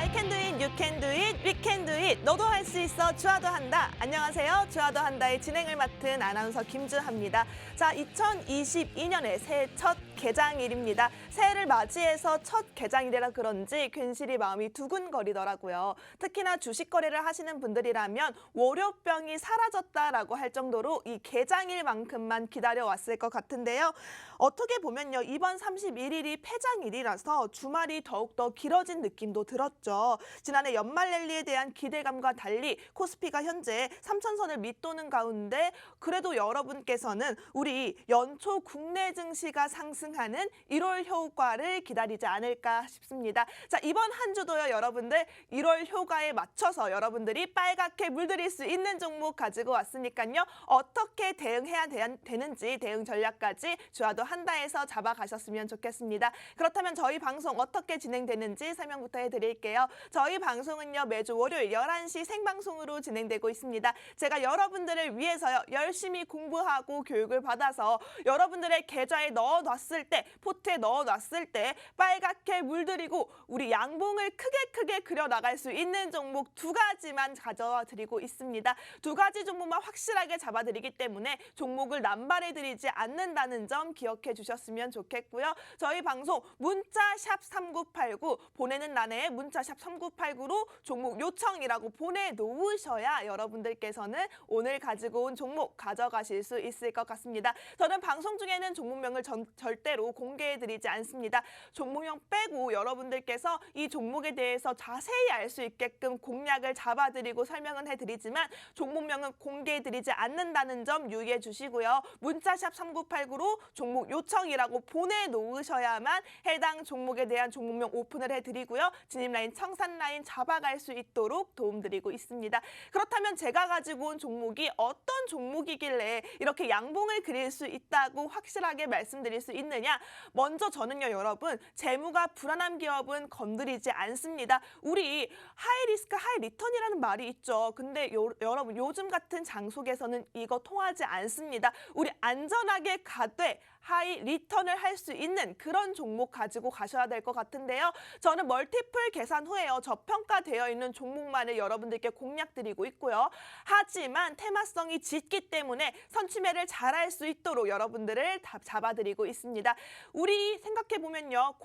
I can do it, you can do it, we can do it. 너도 할 수 있어, 주아도 한다. 안녕하세요. 주아도 한다의 진행을 맡은 아나운서 김주하입니다. 자, 2022년의 새해 첫 개장일입니다. 새해를 맞이해서 첫 개장일이라 그런지 괜시리 마음이 두근거리더라고요. 특히나 주식 거래를 하시는 분들이라면 월요병이 사라졌다라고 할 정도로 이 개장일만큼만 기다려왔을 것 같은데요. 어떻게 보면요, 이번 31일이 폐장일이라서 주말이 더욱더 길어진 느낌도 들었죠. 지난해 연말 랠리에 대한 기대감과 달리 코스피가 현재 3,000선을 밑도는 가운데 그래도 여러분께서는 우리 연초 국내 증시가 상승하는 1월 효과를 기다리지 않을까 싶습니다. 자, 이번 한 주도요, 여러분들 1월 효과에 맞춰서 여러분들이 빨갛게 물들일 수 있는 종목 가지고 왔으니까요. 어떻게 대응해야 되는지 대응 전략까지 주아도 한다에서 잡아가셨으면 좋겠습니다. 그렇다면 저희 방송 어떻게 진행되는지 설명부터 해드릴게요. 저희 방송은요, 매주 월요일 11시 생방송으로 진행되고 있습니다. 제가 여러분들을 위해서요, 열심히 공부하고 교육을 받아서 여러분들의 계좌에 넣어놨을 때, 포트에 넣어놨을 때 빨갛게 물들이고 우리 양봉을 크게 그려나갈 수 있는 종목 두 가지만 가져와 드리고 있습니다. 두 가지 종목만 확실하게 잡아드리기 때문에 종목을 남발해드리지 않는다는 점 기억해 주셨으면 좋겠고요. 저희 방송 문자 샵 3989 보내는欄에 문자 샵 3989로 종목 요청이라고 보내놓으셔야 여러분들께서는 오늘 가지고 온 종목 가져가실 수 있을 것 같습니다. 저는 방송 중에는 종목명을 절대로 공개해드리지 않습니다. 종목명 빼고 여러분들께서 이 종목에 대해서 자세히 알 수 있게끔 공략을 잡아드리고 설명은 해드리지만 종목명은 공개해드리지 않는다는 점 유의해 주시고요. 문자샵 3989로 종목 요청이라고 보내놓으셔야만 해당 종목에 대한 종목명 오픈을 해드리고요. 진입라인, 청산라인 잡아갈 수 있도록 도움드리고 있습니다. 그렇다면 제가 가지고 온 종목이 어떤 종목이길래 이렇게 양봉을 그릴 수 있다고 확실하게 말씀드릴 수 있느냐? 먼저 저는요, 여러분, 재무가 불안한 기업은 건드리지 않습니다. 우리 하이 리스크 하이 리턴이라는 말이 있죠. 근데 여러분, 요즘 같은 장속에서는 이거 통하지 않습니다. 우리 안전하게 가되 하이 리턴을 할 수 있는 그런 종목 가지고 가셔야 될 것 같은데요. 저는 멀티플 계산 후에요, 저평가되어 있는 종목만을 여러분들께 공략드리고 있고요. 하지만 테마성이 짙기 때문에 선취매를 잘할 수 있도록 여러분들을 잡아드리고 있습니다. 우리 생각해보면요,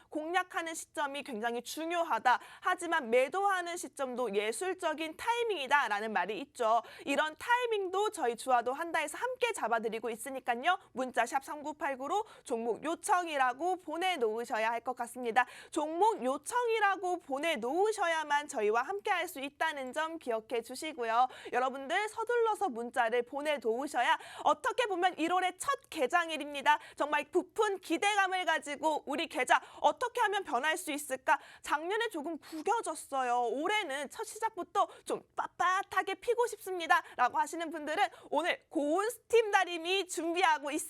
공략하는 시점이 굉장히 중요하다. 하지만 매도하는 시점도 예술적인 타이밍이다라는 말이 있죠. 이런 타이밍도 저희 주아도 한다에서 함께 잡아드리고 있으니까요. 문자 샵 3989로 종목 요청이라고 보내놓으셔야 할 것 같습니다. 종목 요청이라고 보내놓으셔야만 저희와 함께 할 수 있다는 점 기억해 주시고요. 여러분들 서둘러서 문자를 보내놓으셔야 어떻게 보면 1월의 첫 개장일입니다. 정말 부푼 기대감을 가지고 우리 계좌 어떻게 하면 변할 수 있을까? 작년에 조금 구겨졌어요. 올해는 첫 시작부터 좀 빳빳하게 피고 싶습니다 라고 하시는 분들은 오늘 고운 스팀 다림이 준비하고 있습니다.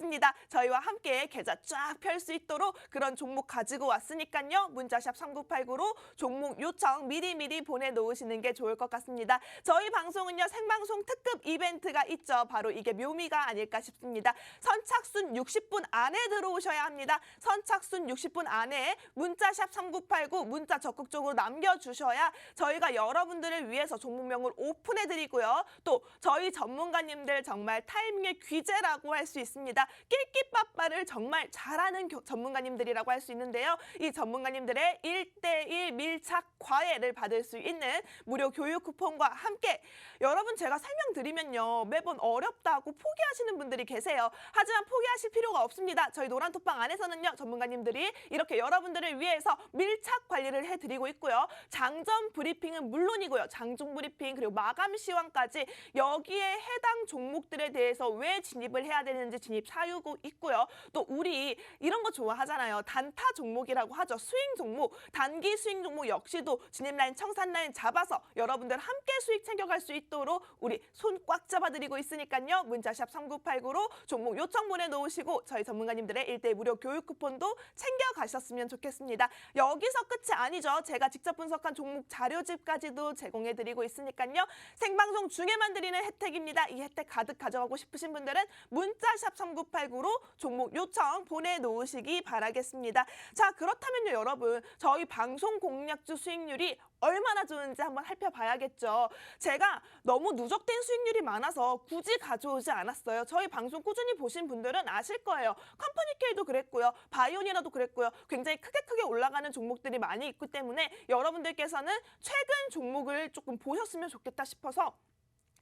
저희와 함께 계좌 쫙 펼 수 있도록 그런 종목 가지고 왔으니까요. 문자샵 3989로 종목 요청 미리 보내놓으시는 게 좋을 것 같습니다. 저희 방송은요, 생방송 특급 이벤트가 있죠. 바로 이게 묘미가 아닐까 싶습니다. 선착순 60분 안에 들어오셔야 합니다. 선착순 60분 안에 문자샵 3989 문자 적극적으로 남겨주셔야 저희가 여러분들을 위해서 종목명을 오픈해드리고요. 또 저희 전문가님들 정말 타이밍의 귀재라고 할 수 있습니다. 낄끼빠빠를 정말 잘하는 전문가님들이라고 할 수 있는데요. 이 전문가님들의 1:1 밀착 과외를 받을 수 있는 무료 교육 쿠폰과 함께 여러분, 제가 설명드리면요, 매번 어렵다고 포기하시는 분들이 계세요. 하지만 포기하실 필요가 없습니다. 저희 노란톡방 안에서는요, 전문가님들이 이렇게 여러분들을 위해서 밀착 관리를 해드리고 있고요. 장전 브리핑은 물론이고요. 장중 브리핑 그리고 마감 시황까지 여기에 해당 종목들에 대해서 왜 진입을 해야 되는지 진입 사유고 있고요. 또 우리 이런 거 좋아하잖아요. 단타 종목이라고 하죠. 스윙 종목, 단기 스윙 종목 역시도 진입라인, 청산라인 잡아서 여러분들 함께 수익 챙겨갈 수 있도록 우리 손 꽉 잡아드리고 있으니까요. 문자샵 3989로 종목 요청 보내놓으시고 저희 전문가님들의 1:1 무료 교육 쿠폰도 챙겨가셨으면 좋겠습니다. 여기서 끝이 아니죠. 제가 직접 분석한 종목 자료집까지도 제공해드리고 있으니까요. 생방송 중에만 드리는 혜택입니다. 이 혜택 가득 가져가고 싶으신 분들은 문자샵 3989로 종목 요청 보내놓으시기 바라겠습니다. 자, 그렇다면요, 여러분. 저희 방송 공략주 수익률이 얼마나 좋은지 한번 살펴봐야겠죠. 제가 너무 누적된 수익률이 많아서 굳이 가져오지 않았어요. 저희 방송 꾸준히 보신 분들은 아실 거예요. 컴퍼니케이도 그랬고요. 바이오니아도 그랬고요. 굉장히 크게 올라가는 종목들이 많이 있기 때문에 여러분들께서는 최근 종목을 조금 보셨으면 좋겠다 싶어서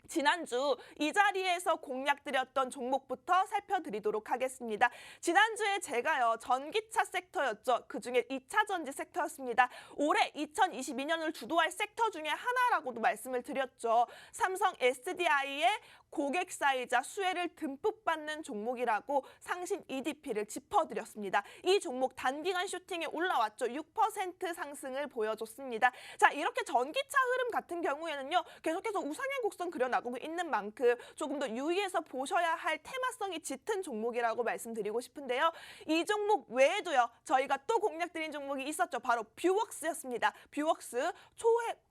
지난주 이 자리에서 공략드렸던 종목부터 살펴드리도록 하겠습니다. 지난주에 제가요, 전기차 섹터였죠. 그중에 2차 전지 섹터였습니다. 올해 2022년을 주도할 섹터 중에 하나라고도 말씀을 드렸죠. 삼성 SDI의 고객사이자 수혜를 듬뿍 받는 종목이라고 상신 EDP를 짚어드렸습니다. 이 종목 단기간 슈팅에 올라왔죠. 6% 상승을 보여줬습니다. 자, 이렇게 전기차 흐름 같은 경우에는요, 계속해서 우상향 곡선 그려나가고 있는 만큼 조금 더 유의해서 보셔야 할 테마성이 짙은 종목이라고 말씀드리고 싶은데요. 이 종목 외에도요, 저희가 또 공략드린 종목이 있었죠. 바로 뷰웍스였습니다. 뷰웍스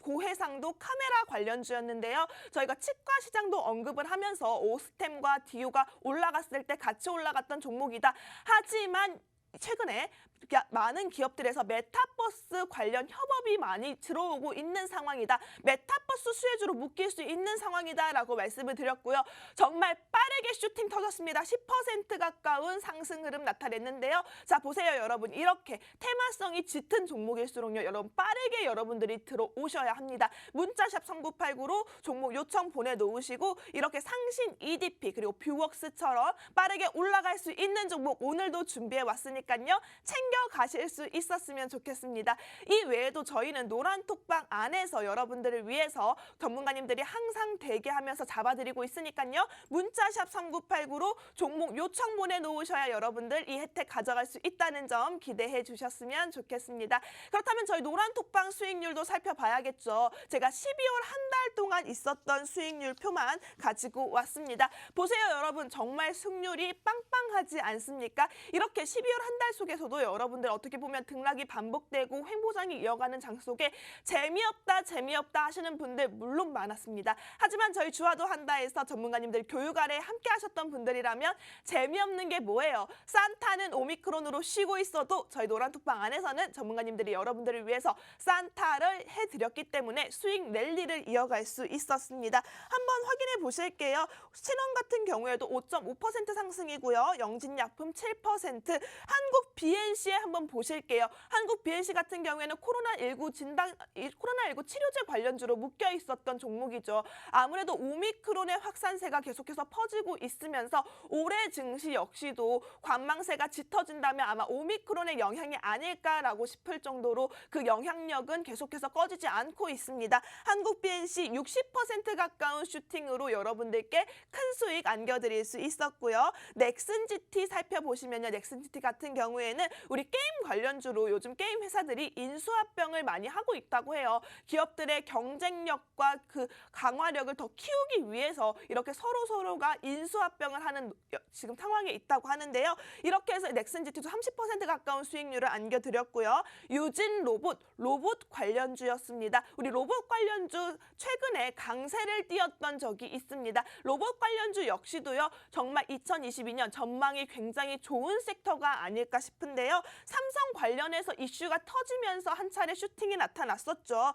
고해상도 카메라 관련주였는데요. 저희가 치과 시장도 언급을 하면서 오스템과 디오가 올라갔을 때 같이 올라갔던 종목이다. 하지만 최근에 많은 기업들에서 메타버스 관련 협업이 많이 들어오고 있는 상황이다. 메타버스 수혜주로 묶일 수 있는 상황이다라고 말씀을 드렸고요. 정말 빠르게 슈팅 터졌습니다. 10% 가까운 상승 흐름 나타냈는데요. 자, 보세요, 여러분. 이렇게 테마성이 짙은 종목일수록요, 여러분 빠르게 여러분들이 들어오셔야 합니다. 문자샵 3989로 종목 요청 보내놓으시고 이렇게 상신 EDP 그리고 뷰웍스처럼 빠르게 올라갈 수 있는 종목 오늘도 준비해왔으니까요. 챙겨 가실 수 있었으면 좋겠습니다. 이 외에도 저희는 노란톡방 안에서 여러분들을 위해서 전문가님들이 항상 대기하면서 잡아드리고 있으니까요. 문자샵 3989로 종목 요청 보내놓으셔야 여러분들 이 혜택 가져갈 수 있다는 점 기대해 주셨으면 좋겠습니다. 그렇다면 저희 노란톡방 수익률도 살펴봐야겠죠. 제가 12월 한 달 동안 있었던 수익률 표만 가지고 왔습니다. 보세요, 여러분. 정말 승률이 빵빵하지 않습니까? 이렇게 12월 한 달 속에서도 여러분들 어떻게 보면 등락이 반복되고 횡보장이 이어가는 장 속에 재미없다 하시는 분들 물론 많았습니다. 하지만 저희 주화도 한다에서 전문가님들 교육 아래 함께 하셨던 분들이라면 재미없는 게 뭐예요? 산타는 오미크론으로 쉬고 있어도 저희 노란톡방 안에서는 전문가님들이 여러분들을 위해서 산타를 해드렸기 때문에 수익 랠리를 이어갈 수 있었습니다. 한번 확인해 보실게요. 신원 같은 경우에도 5.5% 상승이고요. 영진약품 7%, 한국 BNC에 한번 보실게요. 한국 BNC 같은 경우에는 코로나19 치료제 관련주로 묶여 있었던 종목이죠. 아무래도 오미크론의 확산세가 계속해서 퍼지고 있으면서 올해 증시 역시도 관망세가 짙어진다면 아마 오미크론의 영향이 아닐까라고 싶을 정도로 그 영향력은 계속해서 꺼지지 않고 있습니다. 한국 BNC 60% 가까운 슈팅으로 여러분들께 큰 수익 안겨드릴 수 있었고요. 넥슨GT 살펴보시면요. 넥슨GT 같은 경우에는 우리 게임 관련주로 요즘 게임 회사들이 인수합병을 많이 하고 있다고 해요. 기업들의 경쟁력과 그 강화력을 더 키우기 위해서 이렇게 서로가 인수합병을 하는 지금 상황에 있다고 하는데요. 이렇게 해서 넥슨GT도 30% 가까운 수익률을 안겨드렸고요. 유진 로봇 관련주였습니다. 우리 로봇 관련주 최근에 강세를 띄었던 적이 있습니다. 로봇 관련주 역시도요. 정말 2022년 전망이 굉장히 좋은 섹터가 아닐까 싶은데요. 삼성 관련해서 이슈가 터지면서 한 차례 슈팅이 나타났었죠.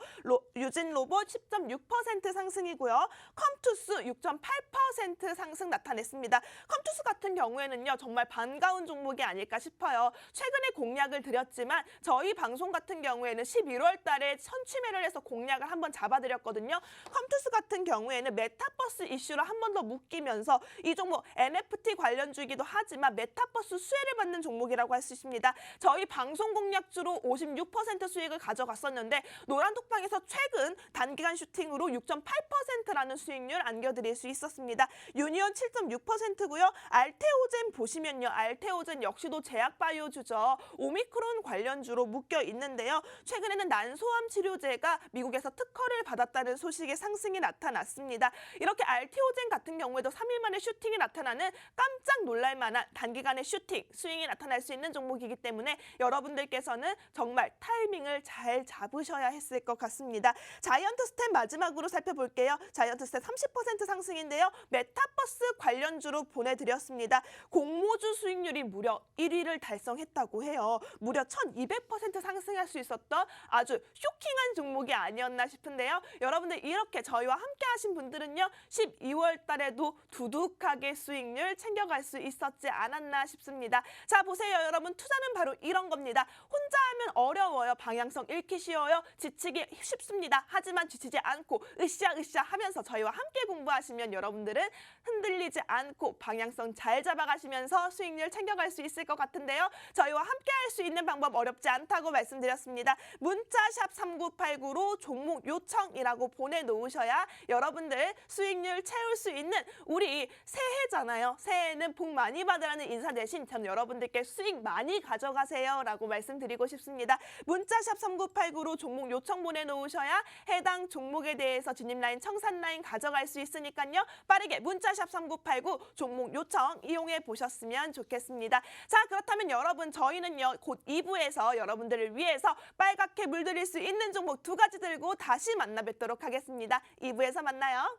유진 로봇 10.6% 상승이고요. 컴투스 6.8% 상승 나타냈습니다. 컴투스 같은 경우에는요. 정말 반가운 종목이 아닐까 싶어요. 최근에 공략을 드렸지만 저희 방송 같은 경우에는 11월 달에 선취매를 해서 공략을 한번 잡아드렸거든요. 컴투스 같은 경우에는 메타버스 이슈로 한 번 더 묶이면서 이 종목 NFT 관련주이기도 하지만 메타버스 수혜를 받는 종목이라고 할 수 있습니다. 저희 방송 공략주로 56% 수익을 가져갔었는데 노란톡방에서 최근 단기간 슈팅으로 6.8%라는 수익률 안겨드릴 수 있었습니다. 유니온 7.6%고요. 알테오젠 보시면요. 알테오젠 역시도 제약바이오주죠. 오미크론 관련주로 묶여 있는데요. 최근에는 난소암 치료제가 미국에서 특허를 받았다는 소식의 상승이 나타났습니다. 이렇게 알테오젠 같은 경우에도 3일 만에 슈팅이 나타나는 깜짝 놀랄만한 단기간의 슈팅, 수익이 나타날 도전할 수 있는 종목이기 때문에 여러분들께서는 정말 타이밍을 잘 잡으셔야 했을 것 같습니다. 자이언트 스텝 마지막으로 살펴볼게요. 자이언트 스텝 30% 상승인데요. 메타버스 관련주로 보내드렸습니다. 공모주 수익률이 무려 1위를 달성했다고 해요. 무려 1200% 상승할 수 있었던 아주 쇼킹한 종목이 아니었나 싶은데요. 여러분들 이렇게 저희와 함께 하신 분들은요. 12월 달에도 두둑하게 수익률 챙겨갈 수 있었지 않았나 싶습니다. 자, 보세요. 여러분, 투자는 바로 이런 겁니다. 혼자 하면 어려워요. 방향성 잃기 쉬워요. 지치기 쉽습니다. 하지만 지치지 않고 으쌰으쌰 하면서 저희와 함께 공부하시면 여러분들은 흔들리지 않고 방향성 잘 잡아가시면서 수익률 챙겨갈 수 있을 것 같은데요. 저희와 함께 할 수 있는 방법 어렵지 않다고 말씀드렸습니다. 문자샵 3989로 종목 요청이라고 보내놓으셔야 여러분들 수익률 채울 수 있는 우리 새해잖아요. 새해에는 복 많이 받으라는 인사 대신 전 여러분들께 수익 많이 가져가세요 라고 말씀드리고 싶습니다. 문자샵 3989로 종목 요청 보내놓으셔야 해당 종목에 대해서 진입라인, 청산라인 가져갈 수 있으니까요. 빠르게 문자샵 3989 종목 요청 이용해 보셨으면 좋겠습니다. 자, 그렇다면 여러분 저희는요. 곧 2부에서 여러분들을 위해서 빨갛게 물들일 수 있는 종목 2가지 들고 다시 만나 뵙도록 하겠습니다. 2부에서 만나요.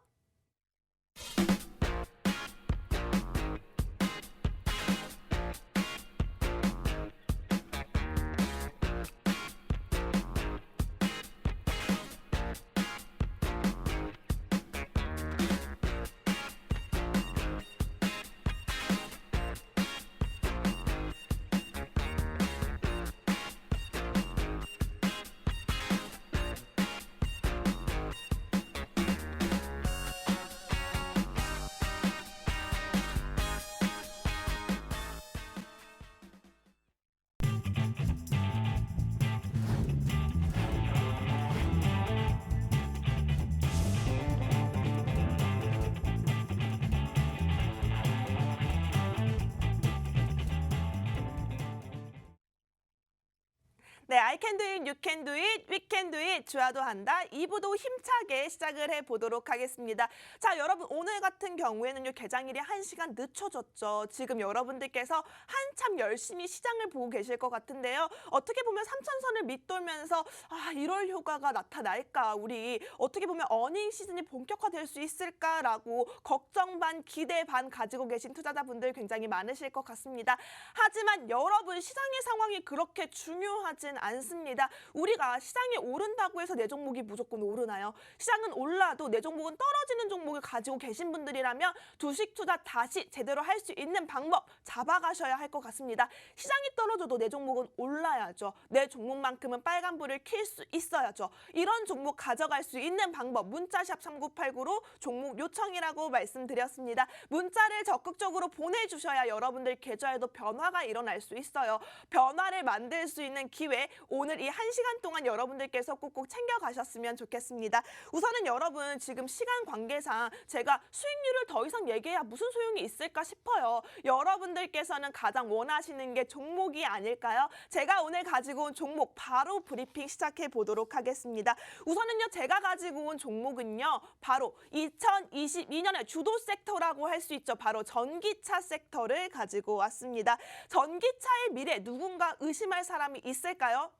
네, I can do it, you can do it, we can do it, 주아도 한다. 2부도 힘차게 시작을 해보도록 하겠습니다. 자, 여러분 오늘 같은 경우에는요. 개장일이 1시간 늦춰졌죠. 지금 여러분들께서 한참 열심히 시장을 보고 계실 것 같은데요. 어떻게 보면 3천선을 밑돌면서 1월 효과가 나타날까? 우리 어떻게 보면 어닝 시즌이 본격화될 수 있을까라고 걱정 반, 기대 반 가지고 계신 투자자분들 굉장히 많으실 것 같습니다. 하지만 여러분 시장의 상황이 그렇게 중요하진 않습니다. 우리가 시장이 오른다고 해서 내 종목이 무조건 오르나요? 시장은 올라도 내 종목은 떨어지는 종목을 가지고 계신 분들이라면 주식 투자 다시 제대로 할 수 있는 방법 잡아가셔야 할 것 같습니다. 시장이 떨어져도 내 종목은 올라야죠. 내 종목만큼은 빨간불을 켤 수 있어야죠. 이런 종목 가져갈 수 있는 방법 문자샵 3989로 종목 요청이라고 말씀드렸습니다. 문자를 적극적으로 보내주셔야 여러분들 계좌에도 변화가 일어날 수 있어요. 변화를 만들 수 있는 기회 오늘 이 1시간 동안 여러분들께서 꼭꼭 챙겨가셨으면 좋겠습니다. 우선은 여러분 지금 시간 관계상 제가 수익률을 더 이상 얘기해야 무슨 소용이 있을까 싶어요. 여러분들께서는 가장 원하시는 게 종목이 아닐까요? 제가 오늘 가지고 온 종목 바로 브리핑 시작해 보도록 하겠습니다. 우선은요 제가 가지고 온 종목은요 바로 2022년의 주도 섹터라고 할 수 있죠. 바로 전기차 섹터를 가지고 왔습니다. 전기차의 미래 누군가 의심할 사람이 있을까요?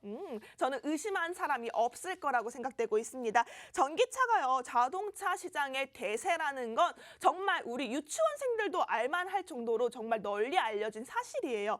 저는 의심한 사람이 없을 거라고 생각되고 있습니다. 전기차가요 자동차 시장의 대세라는 건 정말 우리 유치원생들도 알만할 정도로 정말 널리 알려진 사실이에요.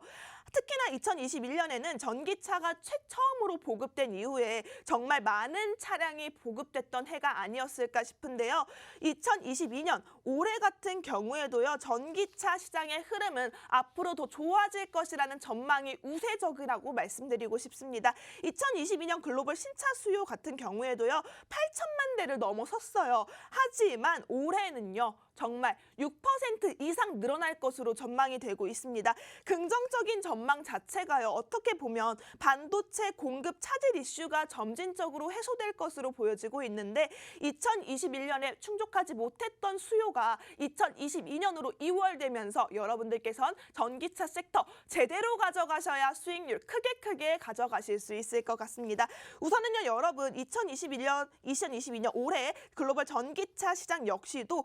특히나 2021년에는 전기차가 처음으로 보급된 이후에 정말 많은 차량이 보급됐던 해가 아니었을까 싶은데요. 2022년 올해 같은 경우에도요. 전기차 시장의 흐름은 앞으로 더 좋아질 것이라는 전망이 우세적이라고 말씀드리고 싶습니다. 2022년 글로벌 신차 수요 같은 경우에도요. 8천만 대를 넘어섰어요. 하지만 올해는요. 정말 6% 이상 늘어날 것으로 전망이 되고 있습니다. 긍정적인 전망 자체가요. 어떻게 보면 반도체 공급 차질 이슈가 점진적으로 해소될 것으로 보여지고 있는데 2021년에 충족하지 못했던 수요가 2022년으로 이월되면서 여러분들께선 전기차 섹터 제대로 가져가셔야 수익률 크게 가져가실 수 있을 것 같습니다. 우선은요 여러분 2022년 올해 글로벌 전기차 시장 역시도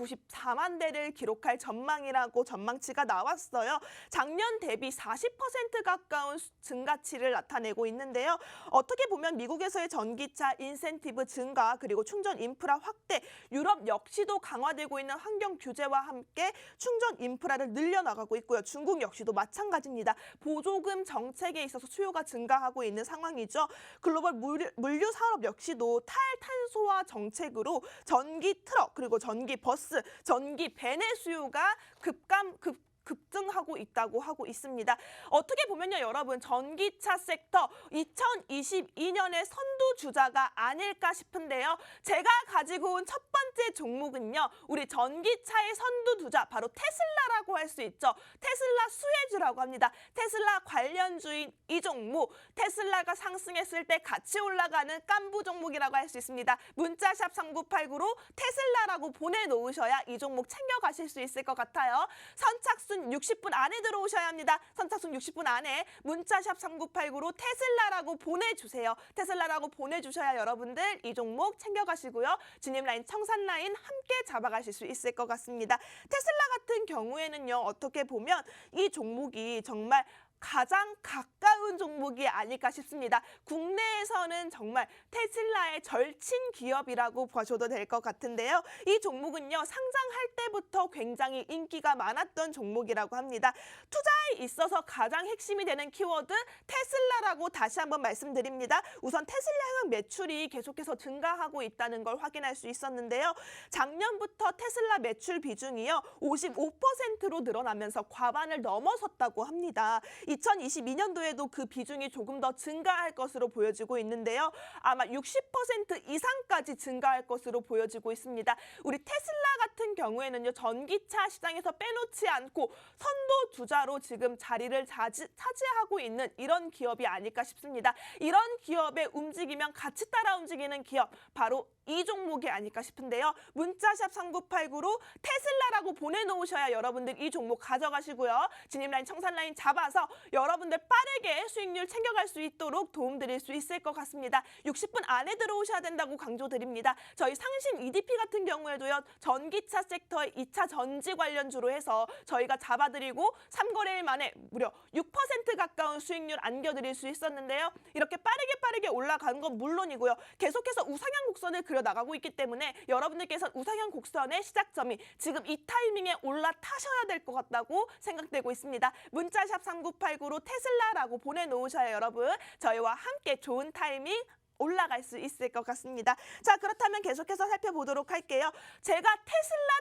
94만 대를 기록할 전망이라고 전망치가 나왔어요. 작년 대비 40% 가까운 증가치를 나타내고 있는데요. 어떻게 보면 미국에서의 전기차 인센티브 증가 그리고 충전 인프라 확대, 유럽 역시도 강화되고 있는 환경 규제와 함께 충전 인프라를 늘려나가고 있고요. 중국 역시도 마찬가지입니다. 보조금 정책에 있어서 수요가 증가하고 있는 상황이죠. 글로벌 물류 산업 역시도 탈탄소화 정책으로 전기 트럭 그리고 전기 버스, 전기 밴의 수요가 급증하고 있다고 하고 있습니다. 어떻게 보면요, 여러분, 전기차 섹터 2022년의 선두주자가 아닐까 싶은데요. 제가 가지고 온 첫 번째 종목은요, 우리 전기차의 선두주자, 바로 테슬라라고 할 수 있죠. 테슬라 수혜주라고 합니다. 테슬라 관련주인 이 종목, 테슬라가 상승했을 때 같이 올라가는 깐부 종목이라고 할 수 있습니다. 문자샵 3989로 테슬라라고 보내놓으셔야 이 종목 챙겨가실 수 있을 것 같아요. 선착순 60분 안에 들어오셔야 합니다. 선착순 60분 안에 문자샵 3989로 테슬라라고 보내주세요. 테슬라라고 보내주셔야 여러분들 이 종목 챙겨가시고요. 진입라인, 청산라인 함께 잡아가실 수 있을 것 같습니다. 테슬라 같은 경우에는요, 어떻게 보면 이 종목이 정말 가장 가까운 종목이 아닐까 싶습니다. 국내에서는 정말 테슬라의 절친 기업이라고 보셔도 될 것 같은데요. 이 종목은요, 상장할 때부터 굉장히 인기가 많았던 종목이라고 합니다. 투자에 있어서 가장 핵심이 되는 키워드 테슬라라고 다시 한번 말씀드립니다. 우선 테슬라 향한 매출이 계속해서 증가하고 있다는 걸 확인할 수 있었는데요. 작년부터 테슬라 매출 비중이요, 55%로 늘어나면서 과반을 넘어섰다고 합니다. 2022년도에도 그 비중이 조금 더 증가할 것으로 보여지고 있는데요. 아마 60% 이상까지 증가할 것으로 보여지고 있습니다. 우리 테슬라 같은 경우에는요, 전기차 시장에서 빼놓지 않고 선도주자로 지금 자리를 차지하고 있는 이런 기업이 아닐까 싶습니다. 이런 기업의 움직이면 같이 따라 움직이는 기업, 바로 이 종목이 아닐까 싶은데요. 문자샵 3989로 테슬라라고 보내놓으셔야 여러분들 이 종목 가져가시고요. 진입라인, 청산라인 잡아서 여러분들 빠르게 수익률 챙겨갈 수 있도록 도움드릴 수 있을 것 같습니다. 60분 안에 들어오셔야 된다고 강조드립니다. 저희 상신 EDP 같은 경우에도요, 전기차 섹터의 2차 전지 관련주로 해서 저희가 잡아드리고 3거래일 만에 무려 6% 가까운 수익률 안겨드릴 수 있었는데요. 이렇게 빠르게 올라가는 건 물론이고요. 계속해서 우상향 곡선을 그려나가고 있기 때문에 여러분들께서 우상향 곡선의 시작점이 지금 이 타이밍에 올라타셔야 될 것 같다고 생각되고 있습니다. 문자샵 3989로 테슬라라고 보내놓으셔야 여러분 저희와 함께 좋은 타이밍 올라갈 수 있을 것 같습니다. 자, 그렇다면 계속해서 살펴보도록 할게요. 제가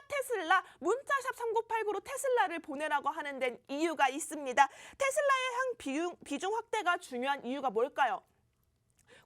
테슬라 문자샵 3989로 테슬라를 보내라고 하는 데는 이유가 있습니다. 테슬라의 향 비중 확대가 중요한 이유가 뭘까요?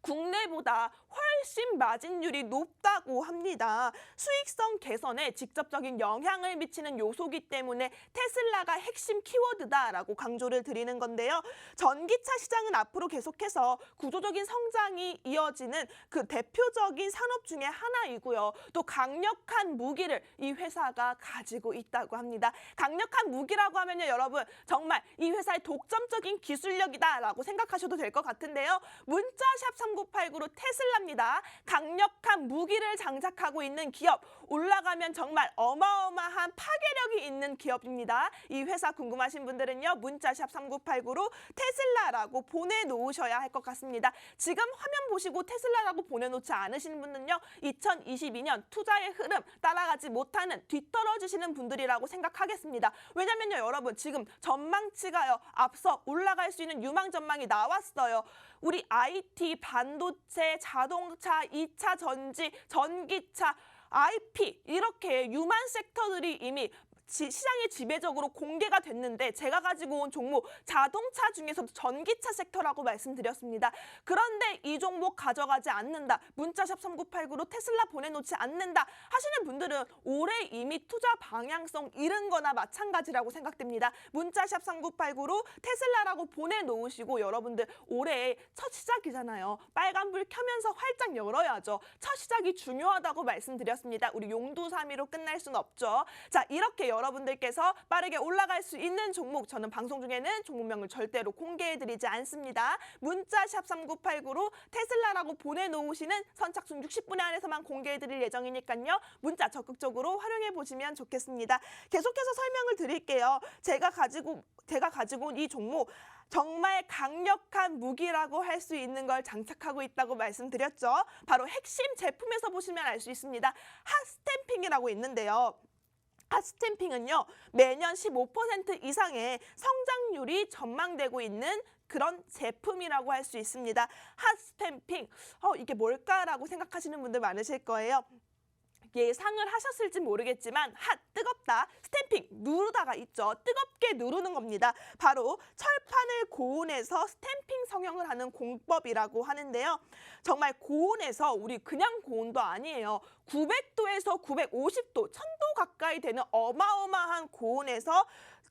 국내보다 훨씬 마진율이 높다고 합니다. 수익성 개선에 직접적인 영향을 미치는 요소기 때문에 테슬라가 핵심 키워드다라고 강조를 드리는 건데요. 전기차 시장은 앞으로 계속해서 구조적인 성장이 이어지는 그 대표적인 산업 중에 하나이고요. 또 강력한 무기를 이 회사가 가지고 있다고 합니다. 강력한 무기라고 하면요, 여러분 정말 이 회사의 독점적인 기술력이다라고 생각하셔도 될 것 같은데요. 문자샵 3989로 테슬라입니다. 강력한 무기를 장착하고 있는 기업, 올라가면 정말 어마어마한 파괴력이 있는 기업입니다. 이 회사 궁금하신 분들은요, 문자샵 3989로 테슬라라고 보내놓으셔야 할 것 같습니다. 지금 화면 보시고 테슬라라고 보내놓지 않으신 분은요, 2022년 투자의 흐름 따라가지 못하는 뒤떨어지시는 분들이라고 생각하겠습니다. 왜냐면요, 여러분 지금 전망치가요, 앞서 올라갈 수 있는 유망 전망이 나왔어요. 우리 IT, 반도체, 자동차, 2차 전지, 전기차, IP 이렇게 유망 섹터들이 이미 시장에 지배적으로 공개가 됐는데 제가 가지고 온 종목 자동차 중에서도 전기차 섹터라고 말씀드렸습니다. 그런데 이 종목 가져가지 않는다. 문자샵 3989로 테슬라 보내놓지 않는다 하시는 분들은 올해 이미 투자 방향성 잃은 거나 마찬가지라고 생각됩니다. 문자샵 3989로 테슬라라고 보내놓으시고 여러분들 올해 첫 시작이잖아요. 빨간불 켜면서 활짝 열어야죠. 첫 시작이 중요하다고 말씀드렸습니다. 우리 용두사미로 끝날 수는 없죠. 자, 이렇게 여러분들께서 빠르게 올라갈 수 있는 종목, 저는 방송 중에는 종목명을 절대로 공개해드리지 않습니다. 문자 샵 3989로 테슬라라고 보내놓으시는 선착순 60분의 안에서만 공개해드릴 예정이니까요. 문자 적극적으로 활용해보시면 좋겠습니다. 계속해서 설명을 드릴게요. 제가 가지고 온 이 종목, 정말 강력한 무기라고 할 수 있는 걸 장착하고 있다고 말씀드렸죠. 바로 핵심 제품에서 보시면 알 수 있습니다. 핫스탬핑이라고 있는데요. 핫스탬핑은요, 매년 15% 이상의 성장률이 전망되고 있는 그런 제품이라고 할 수 있습니다. 핫스탬핑, 이게 뭘까라고 생각하시는 분들 많으실 거예요. 예상을 하셨을지 모르겠지만 뜨겁다, 스탬핑, 누르다가 있죠. 뜨겁게 누르는 겁니다. 바로 철판을 고온에서 스탬핑 성형을 하는 공법이라고 하는데요. 정말 고온에서, 우리 그냥 고온도 아니에요. 900도에서 950도, 1000도 가까이 되는 어마어마한 고온에서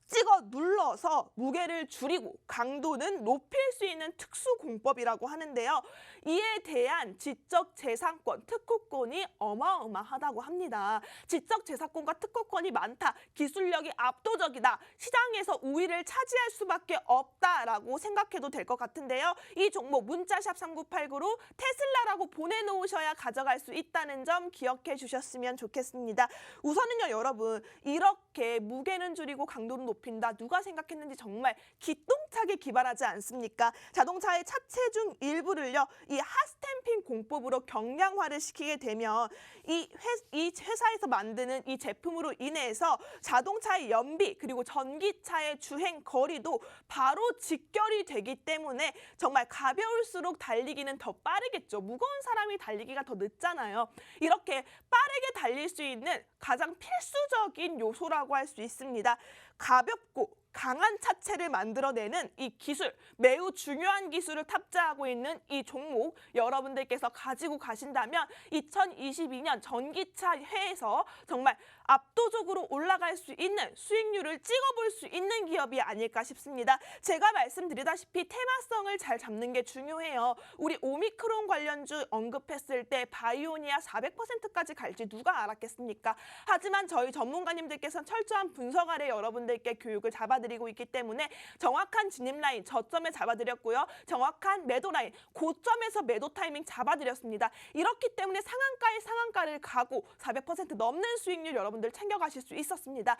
찍어 눌러서 무게를 줄이고 강도는 높일 수 있는 특수 공법이라고 하는데요. 이에 대한 지적재산권, 특허권이 어마어마하다고 합니다. 지적재산권과 특허권이 많다, 기술력이 압도적이다, 시장에서 우위를 차지할 수밖에 없다라고 생각해도 될 것 같은데요. 이 종목 문자샵 3989로 테슬라라고 보내놓으셔야 가져갈 수 있다는 점 기억해 주셨으면 좋겠습니다. 우선은요, 여러분, 이렇게 무게는 줄이고 강도는 높인다, 누가 생각했는지 정말 기똥차게 기발하지 않습니까? 자동차의 차체 중 일부를요, 이 핫스탬핑 공법으로 경량화를 시키게 되면 이 회사에서 만드는 이 제품으로 인해서 자동차의 연비, 그리고 전기차의 주행 거리도 바로 직결이 되기 때문에 정말 가벼울수록 달리기는 더 빠르겠죠. 무거운 사람이 달리기가 더 늦잖아요. 이렇게 빠르게 달릴 수 있는 가장 필수적인 요소라고 할 수 있습니다. 가볍고 강한 차체를 만들어내는 이 기술, 매우 중요한 기술을 탑재하고 있는 이 종목, 여러분들께서 가지고 가신다면 2022년 전기차회에서 정말 압도적으로 올라갈 수 있는 수익률을 찍어볼 수 있는 기업이 아닐까 싶습니다. 제가 말씀드리다시피 테마성을 잘 잡는 게 중요해요. 우리 오미크론 관련주 언급했을 때 바이오니아 400%까지 갈지 누가 알았겠습니까? 하지만 저희 전문가님들께서는 철저한 분석 아래 여러분들께 교육을 잡아드리고 있기 때문에 정확한 진입 라인, 저점에 잡아드렸고요. 정확한 매도 라인, 고점에서 매도 타이밍 잡아드렸습니다. 이렇기 때문에 상한가에 상한가를 가고 400% 넘는 수익률 여러분들 챙겨가실 수 있었습니다.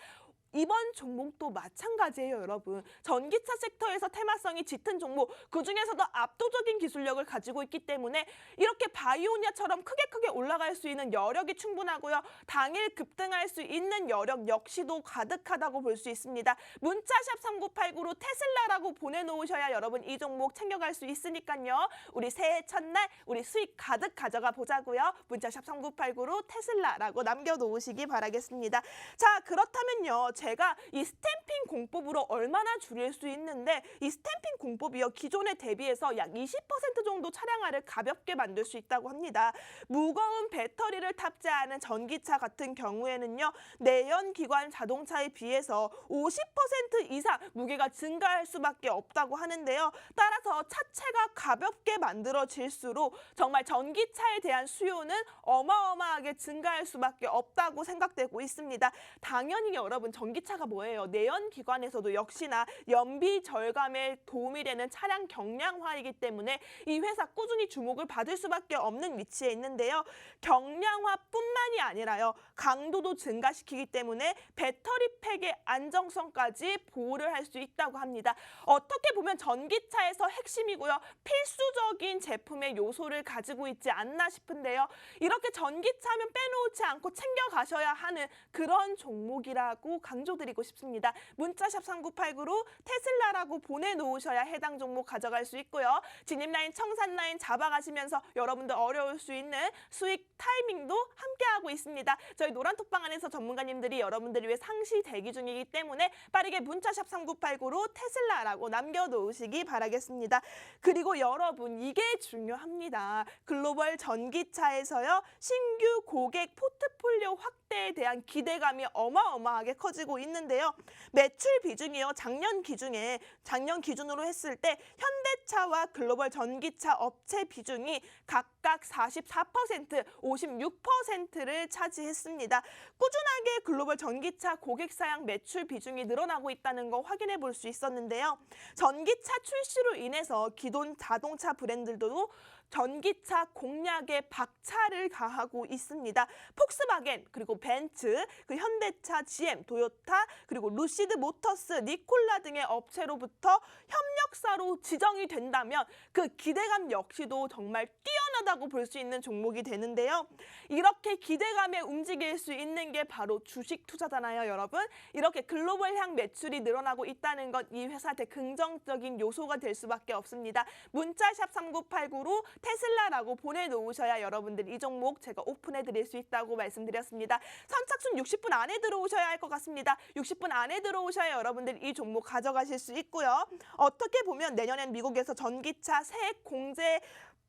이번 종목도 마찬가지예요, 여러분. 전기차 섹터에서 테마성이 짙은 종목, 그중에서도 압도적인 기술력을 가지고 있기 때문에 이렇게 바이오니아처럼 크게 올라갈 수 있는 여력이 충분하고요. 당일 급등할 수 있는 여력 역시도 가득하다고 볼 수 있습니다. 문자샵 3989로 테슬라라고 보내놓으셔야 여러분 이 종목 챙겨갈 수 있으니까요. 우리 새해 첫날 우리 수익 가득 가져가 보자고요. 문자샵 3989로 테슬라라고 남겨놓으시기 바라겠습니다. 자, 그렇다면요, 제가 이 스탬핑 공법으로 얼마나 줄일 수 있는데, 이 스탬핑 공법이요, 기존에 대비해서 약 20% 정도 차량화를 가볍게 만들 수 있다고 합니다. 무거운 배터리를 탑재하는 전기차 같은 경우에는요, 내연기관 자동차에 비해서 50% 이상 무게가 증가할 수밖에 없다고 하는데요. 따라서 차체가 가볍게 만들어질수록 정말 전기차에 대한 수요는 어마어마하게 증가할 수밖에 없다고 생각되고 있습니다. 당연히 여러분, 전기차가 뭐예요? 내연기관에서도 역시나 연비 절감에 도움이 되는 차량 경량화이기 때문에 이 회사 꾸준히 주목을 받을 수밖에 없는 위치에 있는데요. 경량화뿐만이 아니라요, 강도도 증가시키기 때문에 배터리 팩의 안정성까지 보호를 할 수 있다고 합니다. 어떻게 보면 전기차에서 핵심이고요, 필수적인 제품의 요소를 가지고 있지 않나 싶은데요. 이렇게 전기차 하면 빼놓지 않고 챙겨가셔야 하는 그런 종목이라고 강조드리고 싶습니다. 문자샵 3989로 테슬라라고 보내놓으셔야 해당 종목 가져갈 수 있고요. 진입라인, 청산라인 잡아가시면서 여러분들 어려울 수 있는 수익 타이밍도 함께하고 있습니다. 저희 노란톡방 안에서 전문가님들이 여러분들을 위해 상시 대기 중이기 때문에 빠르게 문자샵 3989로 테슬라라고 남겨놓으시기 바라겠습니다. 그리고 여러분, 이게 중요합니다. 글로벌 전기차에서요, 신규 고객 포트폴리오 확대에 대한 기대감이 어마어마하게 커지고 있는데요. 매출 비중이요, 작년 기준으로 했을 때 현대 현대차와 글로벌 전기차 업체 비중이 각각 44%, 56%를 차지했습니다. 꾸준하게 글로벌 전기차 고객 사양 매출 비중이 늘어나고 있다는 거 확인해 볼 수 있었는데요. 전기차 출시로 인해서 기존 자동차 브랜드들도 전기차 공략에 박차를 가하고 있습니다. 폭스바겐, 그리고 벤츠, 그 현대차, GM, 도요타, 그리고 루시드 모터스, 니콜라 등의 업체로부터 협력사로 지정이 된다면 그 기대감 역시도 정말 뛰어나다고 볼 수 있는 종목이 되는데요. 이렇게 기대감에 움직일 수 있는 게 바로 주식 투자잖아요, 여러분. 이렇게 글로벌향 매출이 늘어나고 있다는 건 이 회사한테 긍정적인 요소가 될 수밖에 없습니다. 문자샵 3989로 테슬라라고 보내놓으셔야 여러분들 이 종목 제가 오픈해드릴 수 있다고 말씀드렸습니다. 선착순 60분 안에 들어오셔야 할 것 같습니다. 60분 안에 들어오셔야 여러분들 이 종목 가져가실 수 있고요. 어떻게 보면 내년엔 미국에서 전기차 세액 공제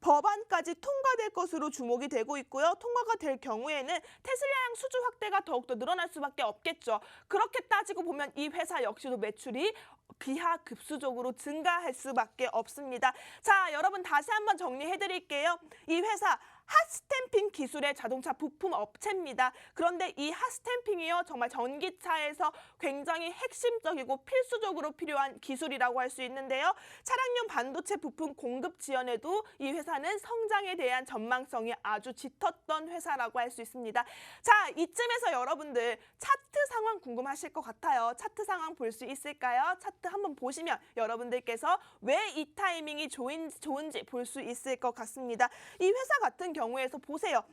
법안까지 통과될 것으로 주목이 되고 있고요. 통과가 될 경우에는 테슬라향 수주 확대가 더욱더 늘어날 수밖에 없겠죠. 그렇게 따지고 보면 이 회사 역시도 매출이 기하급수적으로 증가할 수밖에 없습니다. 자, 여러분 다시 한번 정리해드릴게요. 이 회사 핫스탬핑 기술의 자동차 부품 업체입니다. 그런데 이 핫스탬핑이요, 정말 전기차에서 굉장히 핵심적이고 필수적으로 필요한 기술이라고 할 수 있는데요. 차량용 반도체 부품 공급 지연에도 이 회사는 성장에 대한 전망성이 아주 짙었던 회사라고 할 수 있습니다. 자, 이쯤에서 여러분들 차트 상황 궁금하실 것 같아요. 차트 상황 볼 수 있을까요? 차트 한번 보시면 여러분들께서 왜 이 타이밍이 좋은지 볼 수 있을 것 같습니다. 이 회사 같은 경우에서 보세요.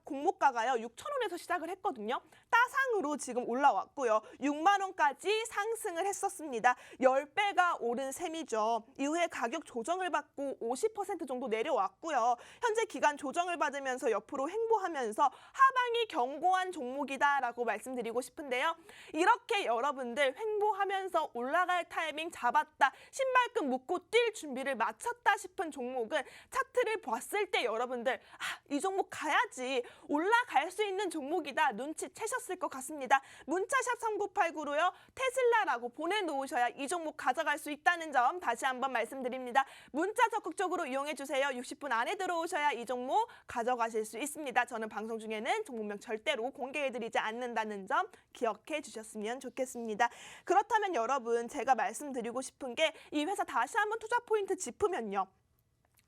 공모가가요 6,000원에서 시작을 했거든요. 따상으로 지금 올라왔고요. 6만 원까지 상승을 했었습니다. 10배가 오른 셈이죠. 이후에 가격 조정을 받고 50% 정도 내려왔고요. 현재 기간 조정을 받으면서 옆으로 횡보하면서 하방이 견고한 종목이다라고 말씀드리고 싶은데요. 이렇게 여러분들 횡보하면서 올라갈 타이밍 잡았다, 신발끈 묶고 뛸 준비를 마쳤다 싶은 종목은 차트를 봤을 때 여러분들 이 종목 가야지, 올라갈 수 있는 종목이다 눈치채셨을 것 같습니다. 문자샵 3989로요. 테슬라라고 보내놓으셔야 이 종목 가져갈 수 있다는 점 다시 한번 말씀드립니다. 문자 적극적으로 이용해주세요. 60분 안에 들어오셔야 이 종목 가져가실 수 있습니다. 저는 방송 중에는 종목명 절대로 공개해드리지 않는다는 점 기억해 주셨으면 좋겠습니다. 그렇다면 여러분, 제가 말씀드리고 싶은 게 이 회사 다시 한번 투자 포인트 짚으면요.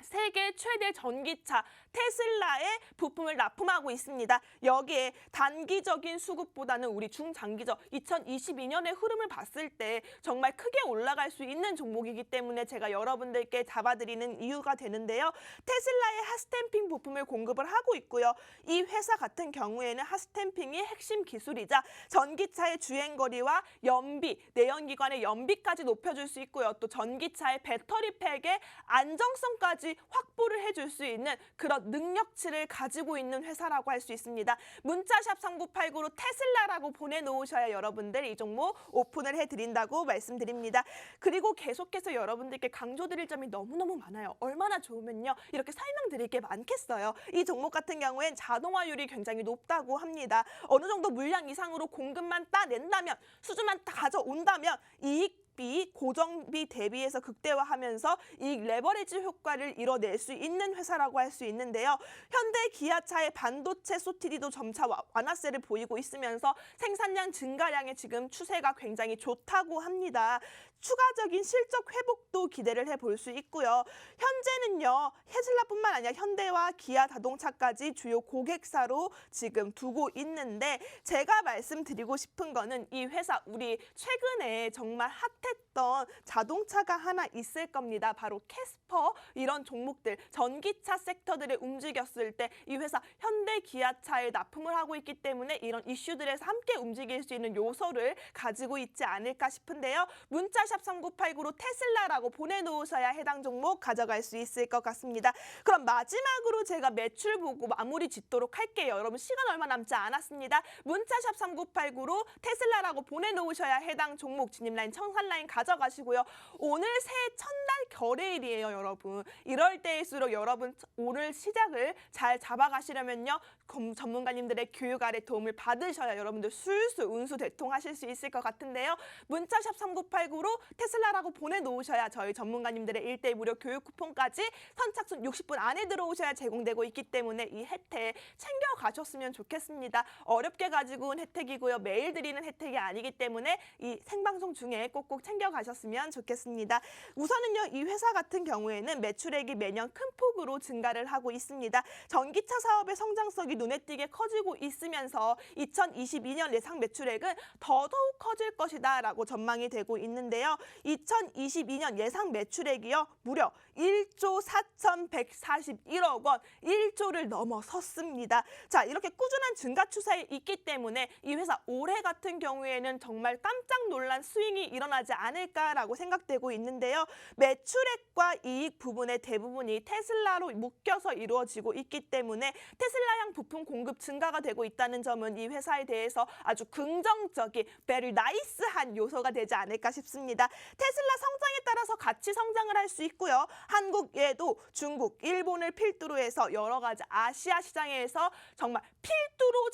세계 최대 전기차 테슬라의 부품을 납품하고 있습니다. 여기에 단기적인 수급보다는 우리 중장기적 2022년의 흐름을 봤을 때 정말 크게 올라갈 수 있는 종목이기 때문에 제가 여러분들께 잡아드리는 이유가 되는데요. 테슬라의 핫스탬핑 부품을 공급을 하고 있고요. 이 회사 같은 경우에는 핫스탬핑이 핵심 기술이자 전기차의 주행거리와 연비, 내연기관의 연비까지 높여줄 수 있고요. 또 전기차의 배터리 팩의 안정성까지 확보를 해줄 수 있는 그런 능력치를 가지고 있는 회사라고 할 수 있습니다. 문자샵 3989로 테슬라라고 보내놓으셔야 여러분들 이 종목 오픈을 해드린다고 말씀드립니다. 그리고 계속해서 여러분들께 강조드릴 점이 너무너무 많아요. 얼마나 좋으면요, 이렇게 설명드릴 게 많겠어요. 이 종목 같은 경우엔 자동화율이 굉장히 높다고 합니다. 어느 정도 물량 이상으로 공급만 따낸다면, 수주만 가져온다면 이익 고정비 대비해서 극대화하면서 이 레버리지 효과를 이뤄낼 수 있는 회사라고 할 수 있는데요. 현대 기아차의 반도체 소티디도 점차 완화세를 보이고 있으면서 생산량 증가량의 지금 추세가 굉장히 좋다고 합니다. 추가적인 실적 회복도 기대를 해볼 수 있고요. 현재는요, 테슬라뿐만 아니라 현대와 기아 자동차까지 주요 고객사로 지금 두고 있는데, 제가 말씀드리고 싶은 거는 이 회사, 우리 최근에 정말 핫했던 자동차가 하나 있을 겁니다. 바로 캐스퍼, 이런 종목들, 전기차 섹터들에 움직였을 때 이 회사 현대 기아차에 납품을 하고 있기 때문에 이런 이슈들에서 함께 움직일 수 있는 요소를 가지고 있지 않을까 싶은데요. 문자샵 3989로 테슬라라고 보내놓으셔야 해당 종목 가져갈 수 있을 것 같습니다. 그럼 마지막으로 제가 매출 보고 마무리 짓도록 할게요. 여러분 시간 얼마 남지 않았습니다. 문자샵 3989로 테슬라라고 보내놓으셔야 해당 종목 진입라인, 청산라인 가져가시고요. 오늘 새해 첫날 결의일이에요, 여러분. 이럴 때일수록 여러분 오늘 시작을 잘 잡아가시려면요. 전문가님들의 교육 아래 도움을 받으셔야 여러분들 술술 운수대통하실 수 있을 것 같은데요. 문자샵 3989로 테슬라라고 보내놓으셔야 저희 전문가님들의 1대1 무료 교육 쿠폰까지 선착순 60분 안에 들어오셔야 제공되고 있기 때문에 이 혜택 챙겨가셨으면 좋겠습니다. 어렵게 가지고 온 혜택이고요. 매일 드리는 혜택이 아니기 때문에 이 생방송 중에 꼭꼭 챙겨가셨으면 좋겠습니다. 우선은요, 이 회사 같은 경우에는 매출액이 매년 큰 폭으로 증가를 하고 있습니다. 전기차 사업의 성장성이 눈에 띄게 커지고 있으면서 2022년 예상 매출액은 더더욱 커질 것이다 라고 전망이 되고 있는데요. 2022년 예상 매출액이요, 무려 1조 4,141억 원, 1조를 넘어섰습니다. 자, 이렇게 꾸준한 증가 추세에 있기 때문에 이 회사 올해 같은 경우에는 정말 깜짝 놀란 스윙이 일어나지 않을까라고 생각되고 있는데요. 매출액과 이익 부분의 대부분이 테슬라로 묶여서 이루어지고 있기 때문에 테슬라향 부품 공급 증가가 되고 있다는 점은 이 회사에 대해서 아주 긍정적인, very nice한 요소가 되지 않을까 싶습니다. 테슬라 성장에 따라서 같이 성장을 할 수 있고요. 한국에도 중국, 일본을 필두로 해서 여러 가지 아시아 시장에서 정말 필두로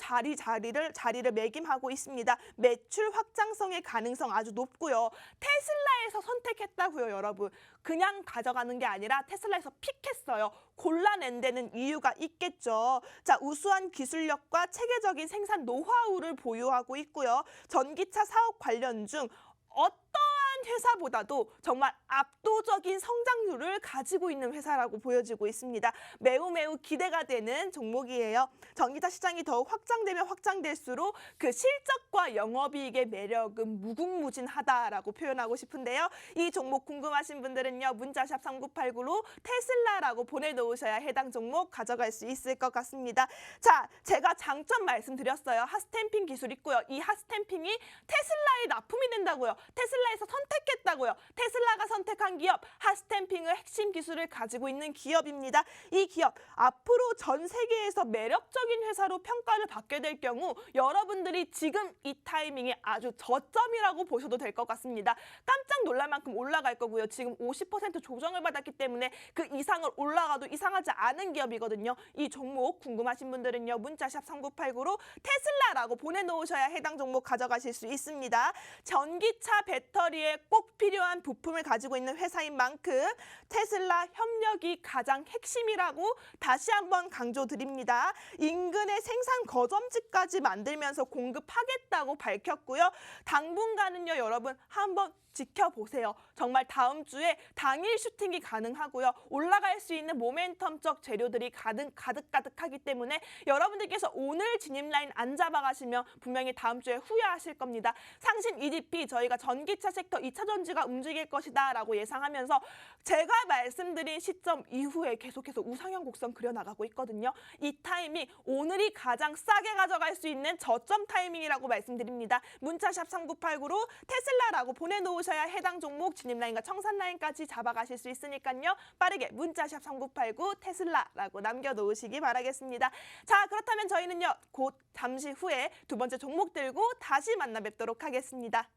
자리를 매김하고 있습니다. 매출 확장성의 가능성 아주 높고요. 테슬라에서 선택했다고요, 여러분. 그냥 가져가는 게 아니라 테슬라에서 픽했어요. 골라낸 데는 이유가 있겠죠. 자, 우수한 기술력과 체계적인 생산 노하우를 보유하고 있고요. 전기차 사업 관련 중 어떠한 회사보다도 정말 압도적인 성장률을 가지고 있는 회사라고 보여지고 있습니다. 매우 기대가 되는 종목이에요. 전기차 시장이 더욱 확장되면 확장될수록 그 실적과 영업이익의 매력은 무궁무진하다라고 표현하고 싶은데요. 이 종목 궁금하신 분들은요, 문자샵 3989로 테슬라라고 보내놓으셔야 해당 종목 가져갈 수 있을 것 같습니다. 자, 제가 장점 말씀드렸어요. 핫스탬핑 기술 있고요. 이 핫스탬핑이 테슬라에 납품이 된다고요. 테슬라에서 선택했다고요. 테슬라가 선택한 기업, 핫스탬핑의 핵심 기술을 가지고 있는 기업입니다. 이 기업, 앞으로 전 세계에서 매력적인 회사로 평가를 받게 될 경우 여러분들이 지금 이 타이밍이 아주 저점이라고 보셔도 될 것 같습니다. 깜짝 놀랄 만큼 올라갈 거고요. 지금 50% 조정을 받았기 때문에 그 이상을 올라가도 이상하지 않은 기업이거든요. 이 종목 궁금하신 분들은요, 문자샵 3989로 테슬라라고 보내놓으셔야 해당 종목 가져가실 수 있습니다. 전기차 배터리에 꼭 필요한 부품을 가지고 있는 회사인 만큼 테슬라 협력이 가장 핵심이라고 다시 한번 강조드립니다. 인근의 생산 거점지까지 만들면서 공급하겠다고 밝혔고요. 당분간은요, 여러분 한번 지켜보세요. 정말 다음 주에 당일 슈팅이 가능하고요. 올라갈 수 있는 모멘텀적 재료들이 가득하기 때문에 여러분들께서 오늘 진입 라인 안 잡아가시면 분명히 다음 주에 후회하실 겁니다. 상신 EDP 저희가 전기차 섹터 2차 전지가 움직일 것이다 라고 예상하면서 제가 말씀드린 시점 이후에 계속해서 우상향 곡선 그려나가고 있거든요. 이 타이밍 오늘이 가장 싸게 가져갈 수 있는 저점 타이밍이라고 말씀드립니다. 문자샵 3989로 테슬라라고 보내놓으셔야 해당 종목 진입 라인과 청산 라인까지 잡아가실 수 있으니까요. 빠르게 문자샵 3989 테슬라라고 남겨놓으시기 바라겠습니다. 자, 그렇다면 저희는요, 곧 잠시 후에 두 번째 종목 들고 다시 만나 뵙도록 하겠습니다.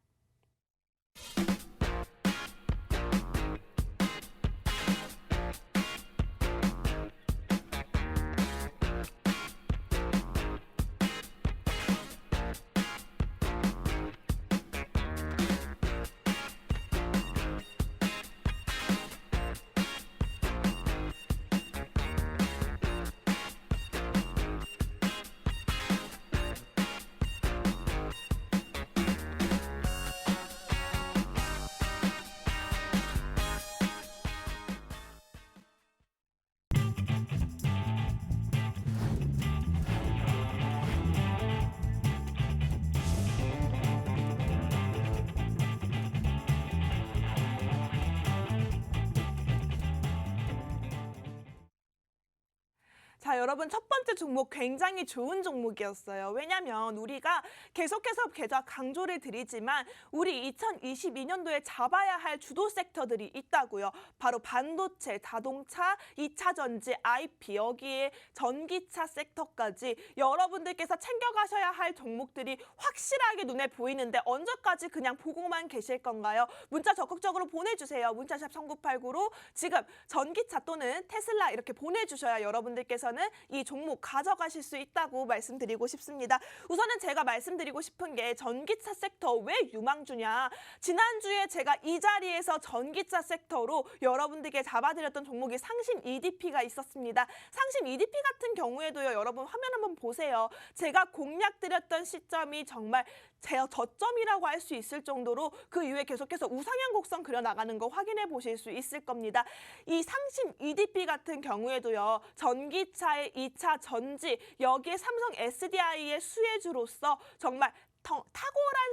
자, 여러분 첫 번째 종목 굉장히 좋은 종목이었어요. 왜냐면 우리가 계속해서 강조를 드리지만 우리 2022년도에 잡아야 할 주도 섹터들이 있다고요. 바로 반도체, 자동차, 2차 전지, IP, 여기에 전기차 섹터까지 여러분들께서 챙겨가셔야 할 종목들이 확실하게 눈에 보이는데 언제까지 그냥 보고만 계실 건가요? 문자 적극적으로 보내주세요. 문자샵 3989로 지금 전기차 또는 테슬라 이렇게 보내주셔야 여러분들께서는 이 종목 가져가실 수 있다고 말씀드리고 싶습니다. 우선은 제가 말씀드리고 싶은 게 전기차 섹터 왜 유망주냐. 지난주에 제가 이 자리에서 전기차 섹터로 여러분들께 잡아드렸던 종목이 상신 EDP가 있었습니다. 상신 EDP 같은 경우에도요. 여러분 화면 한번 보세요. 제가 공략 드렸던 시점이 정말 저점이라고 할 수 있을 정도로 그 이후에 계속해서 우상향 곡선 그려나가는 거 확인해 보실 수 있을 겁니다. 이 상신 EDP 같은 경우에도요. 전기차의 2차 전지, 여기에 삼성 SDI의 수혜주로서 정말 탁월한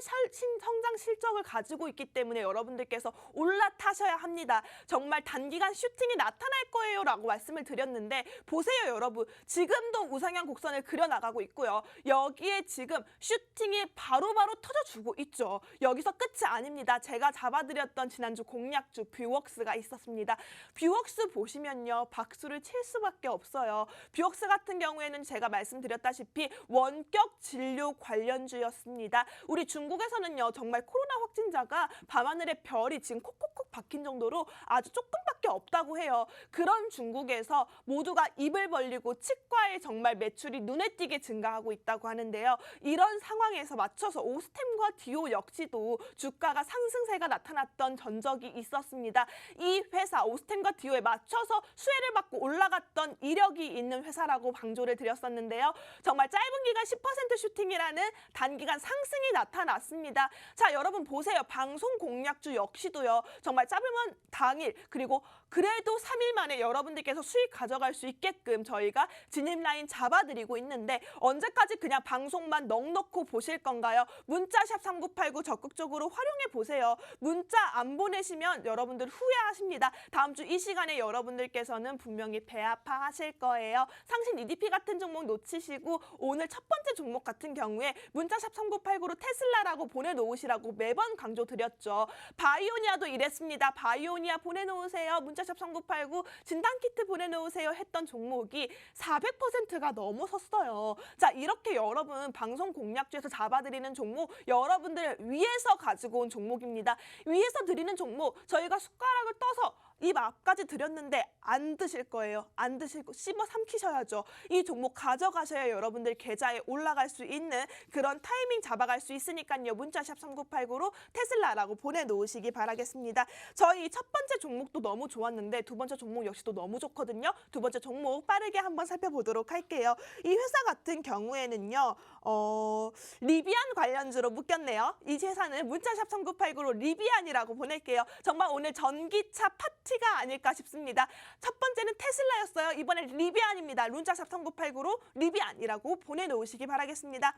성장 실적을 가지고 있기 때문에 여러분들께서 올라타셔야 합니다. 정말 단기간 슈팅이 나타날 거예요 라고 말씀을 드렸는데 보세요 여러분. 지금도 우상향 곡선을 그려나가고 있고요. 여기에 지금 슈팅이 바로바로 터져주고 있죠. 여기서 끝이 아닙니다. 제가 잡아드렸던 지난주 공략주 뷰웍스가 있었습니다. 뷰웍스 보시면요. 박수를 칠 수밖에 없어요. 뷰웍스 같은 경우에는 제가 말씀드렸다시피 원격 진료 관련주였습니다. 우리 중국에서는요 정말 코로나 확진자가 밤하늘에 별이 지금 콕콕콕 박힌 정도로 아주 조금밖에 없다고 해요. 그런 중국에서 모두가 입을 벌리고 치과에 정말 매출이 눈에 띄게 증가하고 있다고 하는데요. 이런 상황에서 맞춰서 오스템과 디오 역시도 주가가 상승세가 나타났던 전적이 있었습니다. 이 회사 오스템과 디오에 맞춰서 수혜를 받고 올라갔던 이력이 있는 회사라고 강조를 드렸었는데요. 정말 짧은 기간 10% 슈팅이라는 단기간 상승이 나타났습니다. 자, 여러분 보세요. 방송 공략주 역시도요. 정말 짧으면 당일 그리고 그래도 3일 만에 여러분들께서 수익 가져갈 수 있게끔 저희가 진입 라인 잡아드리고 있는데 언제까지 그냥 방송만 넉넉히 보실 건가요? 문자샵 3989 적극적으로 활용해 보세요. 문자 안 보내시면 여러분들 후회하십니다. 다음 주 이 시간에 여러분들께서는 분명히 배 아파하실 거예요. 상신 EDP 같은 종목 놓치시고 오늘 첫 번째 종목 같은 경우에 문자샵 3989로 테슬라라고 보내놓으시라고 매번 강조드렸죠. 바이오니아도 이랬습니다. 바이오니아 보내놓으세요. 문자샵 3989 진단키트 보내놓으세요 했던 종목이 400%가 넘어섰어요. 자, 이렇게 여러분 방송 공략주에서 잡아드리는 종목 여러분들 위에서 가지고 온 종목입니다. 위에서 드리는 종목 저희가 숟가락을 떠서 입 앞까지 드렸는데 안 드실 거예요. 안 드시고 씹어 삼키셔야죠. 이 종목 가져가셔야 여러분들 계좌에 올라갈 수 있는 그런 타이밍 잡아갈 수 있으니까요. 문자샵 3989로 테슬라라고 보내놓으시기 바라겠습니다. 저희 첫 번째 종목도 너무 좋았는데 두 번째 종목 역시도 너무 좋거든요. 두 번째 종목 빠르게 한번 살펴보도록 할게요. 이 회사 같은 경우에는요. 리비안 관련주로 묶였네요. 이 회사는 문자샵 3989로 리비안이라고 보낼게요. 정말 오늘 전기차 파티가 아닐까 싶습니다. 첫 번째는 테슬라였어요. 이번엔 리비안입니다. 문자샵 3989로 리비안이라고 보내놓으시기 바라겠습니다.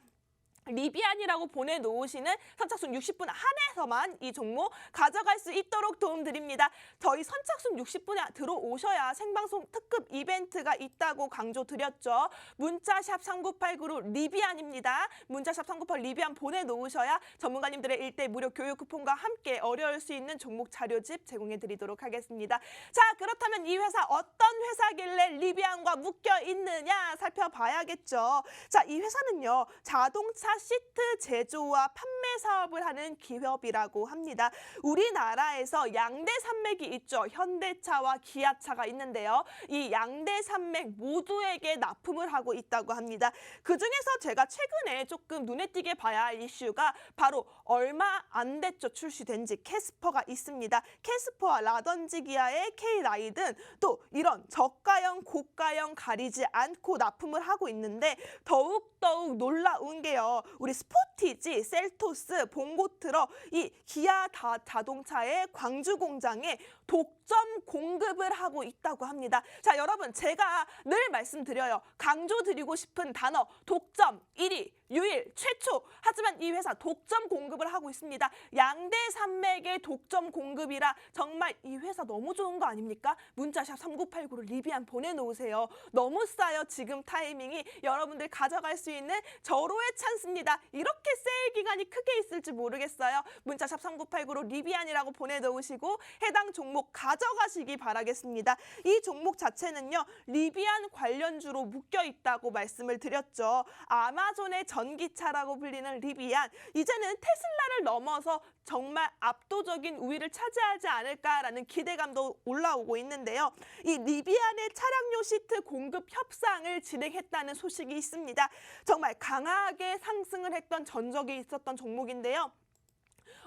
리비안이라고 보내놓으시는 선착순 60분 한해서만 이 종목 가져갈 수 있도록 도움드립니다. 저희 선착순 60분에 들어오셔야 생방송 특급 이벤트가 있다고 강조드렸죠. 문자샵 3989로 리비안입니다. 문자샵 3989 리비안 보내놓으셔야 전문가님들의 1대 무료 교육 쿠폰과 함께 어려울 수 있는 종목 자료집 제공해드리도록 하겠습니다. 자, 그렇다면 이 회사 어떤 회사길래 리비안과 묶여 있느냐 살펴봐야겠죠. 자, 이 회사는요. 자동차 시트 제조와 판매 사업을 하는 기업이라고 합니다. 우리나라에서 양대 산맥이 있죠. 현대차와 기아차가 있는데요. 이 양대 산맥 모두에게 납품을 하고 있다고 합니다. 그중에서 제가 최근에 조금 눈에 띄게 봐야 할 이슈가 바로 얼마 안 됐죠. 출시된 지 캐스퍼가 있습니다. 캐스퍼와 라든지 기아의 K-라이든 또 이런 저가형, 고가형 가리지 않고 납품을 하고 있는데 더욱더욱 놀라운 게요. 우리 스포티지, 셀토스, 봉고트럭, 이 기아 자동차의 광주 공장에 독점 공급을 하고 있다고 합니다. 자, 여러분 제가 늘 말씀드려요. 강조드리고 싶은 단어 독점 1위 유일, 최초. 하지만 이 회사 독점 공급을 하고 있습니다. 양대 산맥의 독점 공급이라 정말 이 회사 너무 좋은 거 아닙니까? 문자샵 3989로 리비안 보내놓으세요. 너무 싸요. 지금 타이밍이 여러분들 가져갈 수 있는 절호의 찬스입니다. 이렇게 세일 기간이 크게 있을지 모르겠어요. 문자샵 3989로 리비안이라고 보내놓으시고 해당 종목 가져가시기 바라겠습니다. 이 종목 자체는요, 리비안 관련주로 묶여 있다고 말씀을 드렸죠. 아마존의 전기차라고 불리는 리비안, 이제는 테슬라를 넘어서 정말 압도적인 우위를 차지하지 않을까라는 기대감도 올라오고 있는데요. 이 리비안의 차량용 시트 공급 협상을 진행했다는 소식이 있습니다. 정말 강하게 상승을 했던 전적이 있었던 종목인데요.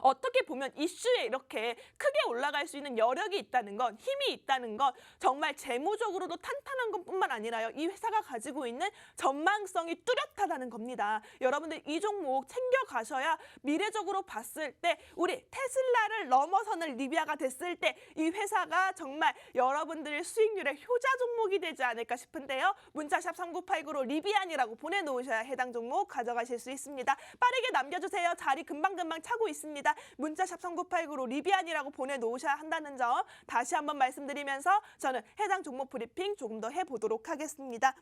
어떻게 보면 이슈에 이렇게 크게 올라갈 수 있는 여력이 있다는 건, 힘이 있다는 건 정말 재무적으로도 탄탄한 것뿐만 아니라요, 이 회사가 가지고 있는 전망성이 뚜렷하다는 겁니다. 여러분들 이 종목 챙겨가셔야 미래적으로 봤을 때 우리 테슬라를 넘어서는 리비아가 됐을 때 이 회사가 정말 여러분들의 수익률의 효자 종목이 되지 않을까 싶은데요. 문자샵 3989로 리비안이라고 보내놓으셔야 해당 종목 가져가실 수 있습니다. 빠르게 남겨주세요. 자리 금방금방 차고 있습니다. 문자샵 3989로 리비안이라고 보내놓으셔야 한다는 점 다시 한번 말씀드리면서 저는 해당 종목 브리핑 조금 더 해보도록 하겠습니다.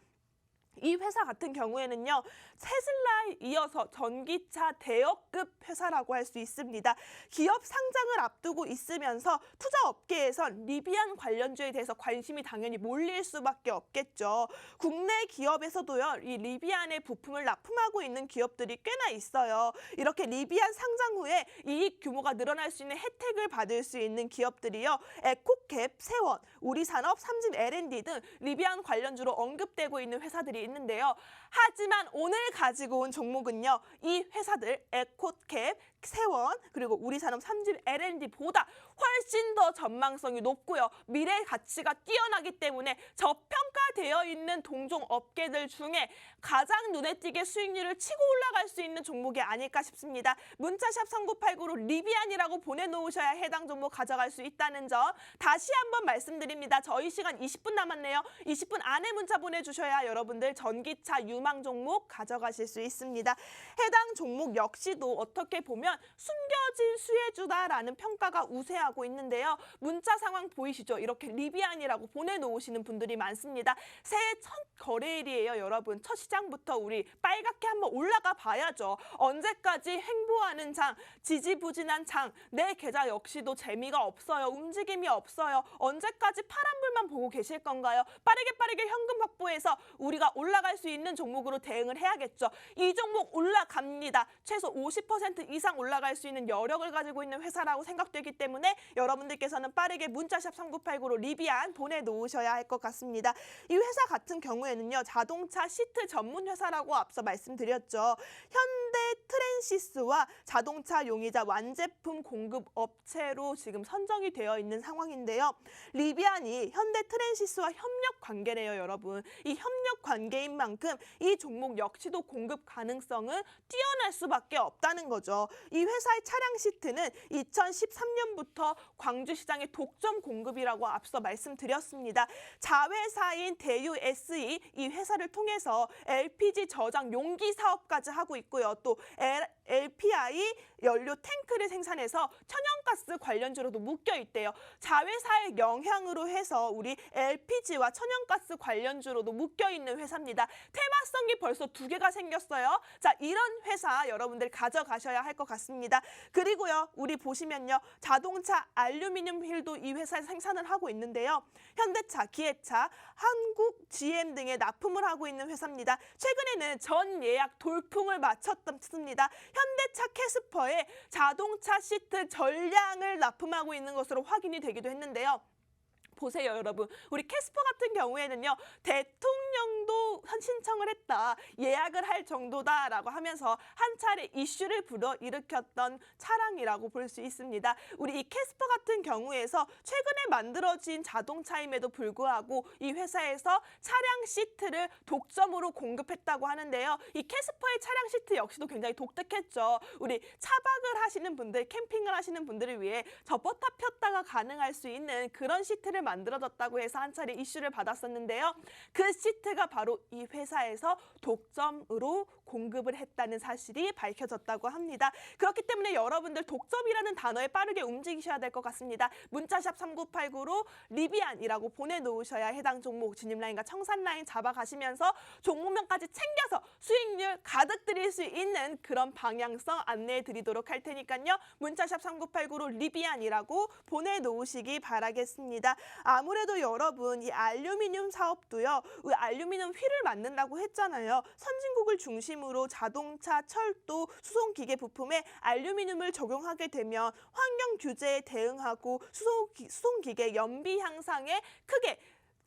이 회사 같은 경우에는요, 테슬라에 이어서 전기차 대여급 회사라고 할 수 있습니다. 기업 상장을 앞두고 있으면서 투자 업계에선 리비안 관련주에 대해서 관심이 당연히 몰릴 수밖에 없겠죠. 국내 기업에서도요, 이 리비안의 부품을 납품하고 있는 기업들이 꽤나 있어요. 이렇게 리비안 상장 후에 이익 규모가 늘어날 수 있는 혜택을 받을 수 있는 기업들이요, 에코캡, 세원, 우리산업, 삼진 L&D 등 리비안 관련주로 언급되고 있는 회사들이 있는데요. 하지만 오늘 가지고 온 종목은요, 이 회사들 에코캡, 세원, 그리고 우리산업, 삼진 L&D보다 훨씬 더 전망성이 높고요, 미래 가치가 뛰어나기 때문에 저평가되어 있는 동종 업계들 중에 가장 눈에 띄게 수익률을 치고 올라갈 수 있는 종목이 아닐까 싶습니다. 문자샵 3989로 리비안이라고 보내놓으셔야 해당 종목 가져갈 수 있다는 점 다시 한번 말씀드립니다. 저희 시간 20분 남았네요. 20분 안에 문자 보내주셔야 여러분들 전기차 유망 종목 가져가실 수 있습니다. 해당 종목 역시도 어떻게 보면 숨겨진 수혜주다라는 평가가 우세하고 있는데요. 문자 상황 보이시죠? 이렇게 리비안이라고 보내놓으시는 분들이 많습니다. 새해 첫 거래일이에요, 여러분. 첫 시장부터 우리 빨갛게 한번 올라가 봐야죠. 언제까지 횡보하는 장, 지지부진한 장, 내 계좌 역시도 재미가 없어요. 움직임이 없어요. 언제까지 파란불만 보고 계실 건가요? 빠르게 현금 확보해서 우리가 올라갈 수 있는 종목으로 대응을 해야겠죠. 이 종목 올라갑니다. 최소 50% 이상 올라갈 수 있는 여력을 가지고 있는 회사라고 생각되기 때문에 여러분들께서는 빠르게 문자샵 3989로 리비안 보내놓으셔야 할 것 같습니다. 이 회사 같은 경우에는요, 자동차 시트 전문 회사라고 앞서 말씀드렸죠. 현대 트랜시스와 자동차 용의자 완제품 공급 업체로 지금 선정이 되어 있는 상황인데요. 리비안이 현대 트랜시스와 협력 관계래요, 여러분. 이 협력 관계인 만큼 이 종목 역시도 공급 가능성은 뛰어날 수밖에 없다는 거죠. 이 회사의 차량 시트는 2013년부터 광주시장의 독점 공급이라고 앞서 말씀드렸습니다. 자회사인 대유 SE, 이 회사를 통해서 LPG 저장 용기 사업까지 하고 있고요. 또 LPI 연료 탱크를 생산해서 천연가스 관련주로도 묶여 있대요. 자회사의 영향으로 해서 우리 LPG와 천연가스 관련주로도 묶여 있는 회사입니다. 테마성이 벌써 2개가 생겼어요. 자, 이런 회사 여러분들 가져가셔야 할 것 같습니다. 그리고요, 우리 보시면요, 자동차 알루미늄 휠도 이 회사에서 생산을 하고 있는데요. 현대차, 기아차, 한국 GM 등에 납품을 하고 있는 회사입니다. 최근에는 전 예약 돌풍을 마쳤습니다. 현대차 캐스퍼에 자동차 시트 전량을 납품하고 있는 것으로 확인이 되기도 했는데요. 보세요, 여러분. 우리 캐스퍼 같은 경우에는요, 대통령도 신청을 했다, 예약을 할 정도다라고 하면서 한 차례 이슈를 불어일으켰던 차량이라고 볼 수 있습니다. 우리 이 캐스퍼 같은 경우에서 최근에 만들어진 자동차임에도 불구하고 이 회사에서 차량 시트를 독점으로 공급했다고 하는데요. 이 캐스퍼의 차량 시트 역시도 굉장히 독특했죠. 우리 차박을 하시는 분들, 캠핑을 하시는 분들을 위해 저 버타 폈다가 가능할 수 있는 그런 시트를 만들어졌다고 해서 한 차례 이슈를 받았었는데요. 그 시트가 바로 이 회사에서 독점으로 공급을 했다는 사실이 밝혀졌다고 합니다. 그렇기 때문에 여러분들 독점이라는 단어에 빠르게 움직이셔야 될 것 같습니다. 문자샵 3989로 리비안이라고 보내놓으셔야 해당 종목 진입라인과 청산라인 잡아가시면서 종목명까지 챙겨서 수익률 가득 드릴 수 있는 그런 방향성 안내해 드리도록 할 테니까요. 문자샵 3989로 리비안이라고 보내놓으시기 바라겠습니다. 아무래도 여러분 이 알루미늄 사업도요. 알루미늄 휠을 만든다고 했잖아요. 선진국을 중심으로 자동차, 철도, 수송기계 부품에 알루미늄을 적용하게 되면 환경 규제에 대응하고 수송기계 연비 향상에 크게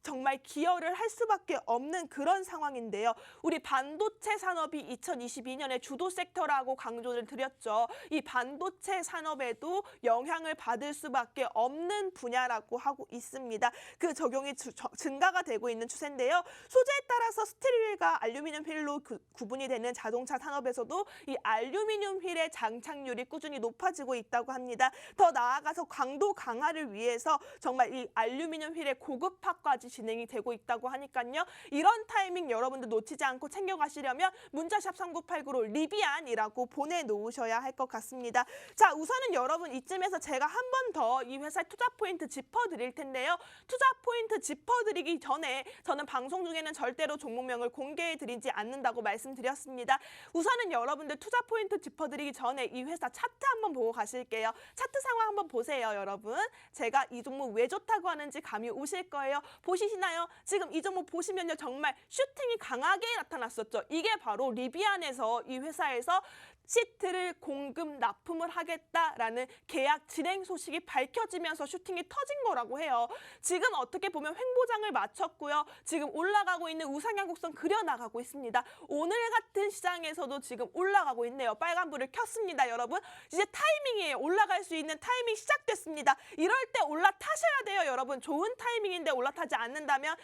정말 기여를 할 수밖에 없는 그런 상황인데요. 우리 반도체 산업이 2022년에 주도 섹터라고 강조를 드렸죠. 이 반도체 산업에도 영향을 받을 수밖에 없는 분야라고 하고 있습니다. 그 적용이 증가가 되고 있는 추세인데요. 소재에 따라서 스틸휠과 알루미늄 휠로 구분이 되는 자동차 산업에서도 이 알루미늄 휠의 장착률이 꾸준히 높아지고 있다고 합니다. 더 나아가서 강도 강화를 위해서 정말 이 알루미늄 휠의 고급화까지 진행이 되고 있다고 하니까요. 이런 타이밍 여러분들 놓치지 않고 챙겨가시려면 문자샵 3989로 리비안이라고 보내놓으셔야 할 것 같습니다. 자, 우선은 여러분 이쯤에서 제가 한 번 더 이 회사의 투자 포인트 짚어드릴 텐데요. 투자 포인트 짚어드리기 전에 저는 방송 중에는 절대로 종목명을 공개해드리지 않는다고 말씀드렸습니다. 우선은 여러분들 투자 포인트 짚어드리기 전에 이 회사 차트 한번 보고 가실게요. 차트 상황 한번 보세요, 여러분. 제가 이 종목 왜 좋다고 하는지 감이 오실 거예요. 보시나요? 지금 이 종목 보시면요. 정말 슈팅이 강하게 나타났었죠. 이게 바로 리비안에서 이 회사에서 시트를 공급 납품을 하겠다라는 계약 진행 소식이 밝혀지면서 슈팅이 터진 거라고 해요. 지금 어떻게 보면 횡보장을 마쳤고요. 지금 올라가고 있는 우상향 곡선 그려나가고 있습니다. 오늘 같은 시장에서도 지금 올라가고 있네요. 빨간불을 켰습니다, 여러분. 이제 타이밍이에요. 올라갈 수 있는 타이밍 시작됐습니다. 이럴 때 올라타셔야 돼요, 여러분. 좋은 타이밍인데 올라타지 않는다면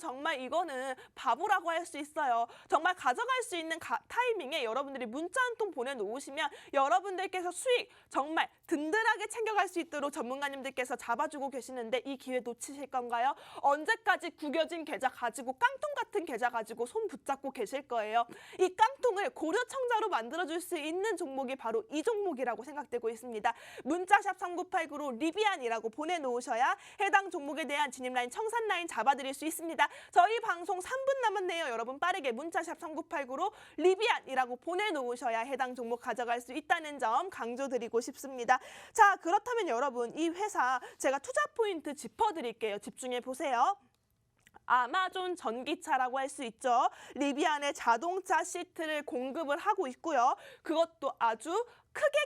정말 이거는 바보라고 할 수 있어요. 정말 가져갈 수 있는 타이밍에 여러분들이 문자 한 통 보내놓으시면 여러분들께서 수익 정말 든든하게 챙겨갈 수 있도록 전문가님들께서 잡아주고 계시는데 이 기회 놓치실 건가요? 언제까지 구겨진 계좌 가지고 깡통 같은 계좌 가지고 손 붙잡고 계실 거예요? 이 깡통을 고려청자로 만들어줄 수 있는 종목이 바로 이 종목이라고 생각되고 있습니다. 문자샵 3989로 리비안이라고 보내놓으셔야 해당 종목에 대한 진입라인, 청산라인 잡아드릴 수 있습니다. 저희 방송 3분 남았네요. 여러분 빠르게 문자샵 3989로 리비안이라고 보내놓으셔야 해당 종목 가져갈 수 있다는 점 강조드리고 싶습니다. 자, 그렇다면 여러분 이 회사 제가 투자 포인트 짚어드릴게요. 집중해 보세요. 아마존 전기차라고 할 수 있죠. 리비안의 자동차 시트를 공급을 하고 있고요. 그것도 아주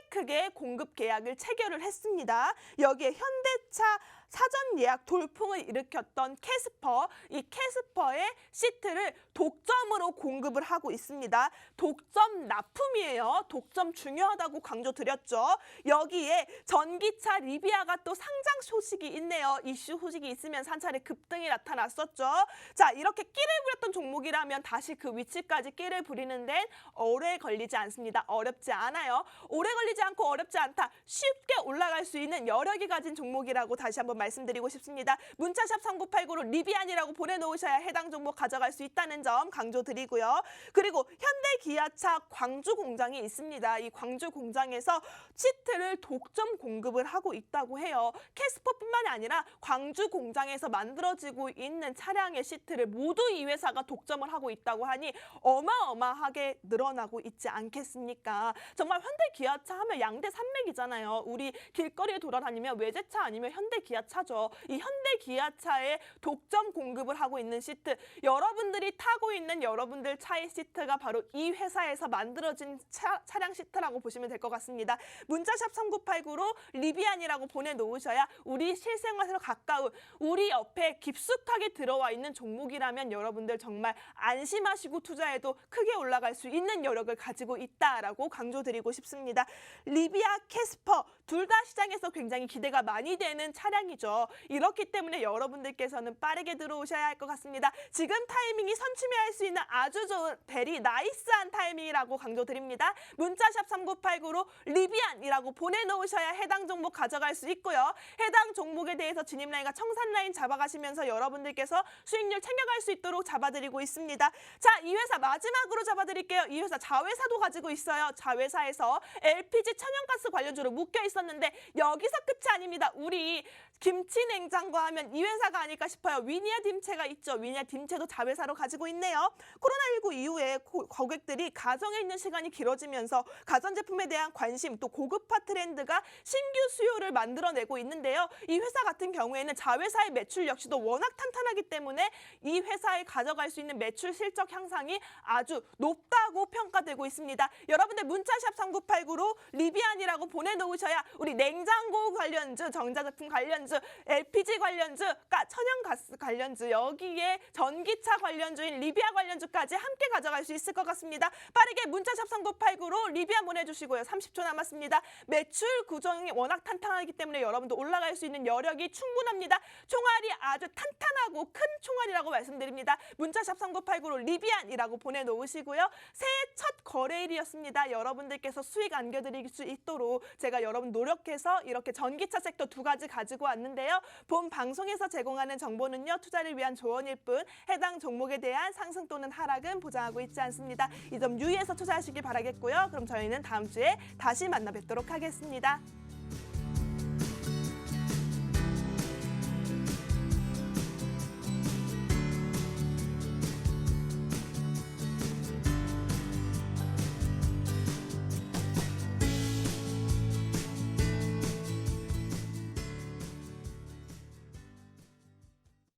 크게 공급 계약을 체결을 했습니다. 여기에 현대차 사전 예약 돌풍을 일으켰던 캐스퍼, 이 캐스퍼의 시트를 독점으로 공급을 하고 있습니다. 독점 납품이에요. 독점 중요하다고 강조드렸죠. 여기에 전기차 리비아가 또 상장 소식이 있네요. 이슈 소식이 있으면서 한 차례 급등이 나타났었죠. 자, 이렇게 끼를 부렸던 종목이라면 다시 그 위치까지 끼를 부리는 데는 오래 걸리지 않습니다. 어렵지 않아요. 오래 걸리지 않고 어렵지 않다. 쉽게 올라갈 수 있는 여력이 가진 종목이라고 다시 한번 말씀드리고 싶습니다. 문자샵 3989로 리비안이라고 보내놓으셔야 해당 종목 가져갈 수 있다는 점 강조드리고요. 그리고 현대기아차 광주 공장이 있습니다. 이 광주 공장에서 시트를 독점 공급을 하고 있다고 해요. 캐스퍼뿐만이 아니라 광주 공장에서 만들어지고 있는 차량의 시트를 모두 이 회사가 독점을 하고 있다고 하니 어마어마하게 늘어나고 있지 않겠습니까? 정말 현대기아차 하면 양대 산맥이잖아요. 우리 길거리에 돌아다니면 외제차 아니면 현대기아차죠. 이 현대기아차에 독점 공급을 하고 있는 시트, 여러분들이 타고 있는 여러분들 차의 시트가 바로 이 회사에서 만들어진 차량 시트라고 보시면 될 것 같습니다. 문자샵 3989로 리비안이라고 보내놓으셔야 우리 실생활에서 가까운 우리 옆에 깊숙하게 들어와 있는 종목이라면 여러분들 정말 안심하시고 투자해도 크게 올라갈 수 있는 여력을 가지고 있다라고 강조드리고 싶습니다. 리비아, 캐스퍼 둘 다 시장에서 굉장히 기대가 많이 되는 차량이죠. 이슈죠. 이렇기 때문에 여러분들께서는 빠르게 들어오셔야 할 것 같습니다. 지금 타이밍이 선취매할 수 있는 아주 좋은 베리 나이스한 타이밍이라고 강조드립니다. 문자샵 3989로 리비안이라고 보내놓으셔야 해당 종목 가져갈 수 있고요. 해당 종목에 대해서 진입 라인과 청산 라인 잡아가시면서 여러분들께서 수익률 챙겨갈 수 있도록 잡아드리고 있습니다. 자, 이 회사 마지막으로 잡아드릴게요. 이 회사 자회사도 가지고 있어요. 자회사에서 LPG 천연가스 관련주로 묶여 있었는데 여기서 끝이 아닙니다. 우리 김치 냉장고 하면 이 회사가 아닐까 싶어요. 위니아 딤체가 있죠. 위니아 딤체도 자회사로 가지고 있네요. 코로나19 이후에 고객들이 가정에 있는 시간이 길어지면서 가전제품에 대한 관심 또 고급화 트렌드가 신규 수요를 만들어내고 있는데요. 이 회사 같은 경우에는 자회사의 매출 역시도 워낙 탄탄하기 때문에 이 회사에 가져갈 수 있는 매출 실적 향상이 아주 높다고 평가되고 있습니다. 여러분들 문자샵 3989로 리비안이라고 보내놓으셔야 우리 냉장고 관련주, 전자제품 관련주, LPG 관련주, 천연가스 관련주, 여기에 전기차 관련주인 리비아 관련주까지 함께 가져갈 수 있을 것 같습니다. 빠르게 문자샵 3989로 리비안 보내주시고요. 30초 남았습니다. 매출 구정이 워낙 탄탄하기 때문에 여러분도 올라갈 수 있는 여력이 충분합니다. 총알이 아주 탄탄하고 큰 총알이라고 말씀드립니다. 문자샵 3989로 리비안이라고 보내놓으시고요. 새해 첫 거래일이었습니다. 여러분들께서 수익 안겨드릴 수 있도록 제가 여러분 노력해서 이렇게 전기차 섹터 두 가지 가지고 왔는데요. 본 방송에서 제공하는 정보는요. 투자를 위한 조언일 뿐 해당 종목에 대한 상승 또는 하락은 보장하고 있지 않습니다. 이 점 유의해서 투자하시길 바라겠고요. 그럼 저희는 다음 주에 다시 만나 뵙도록 하겠습니다.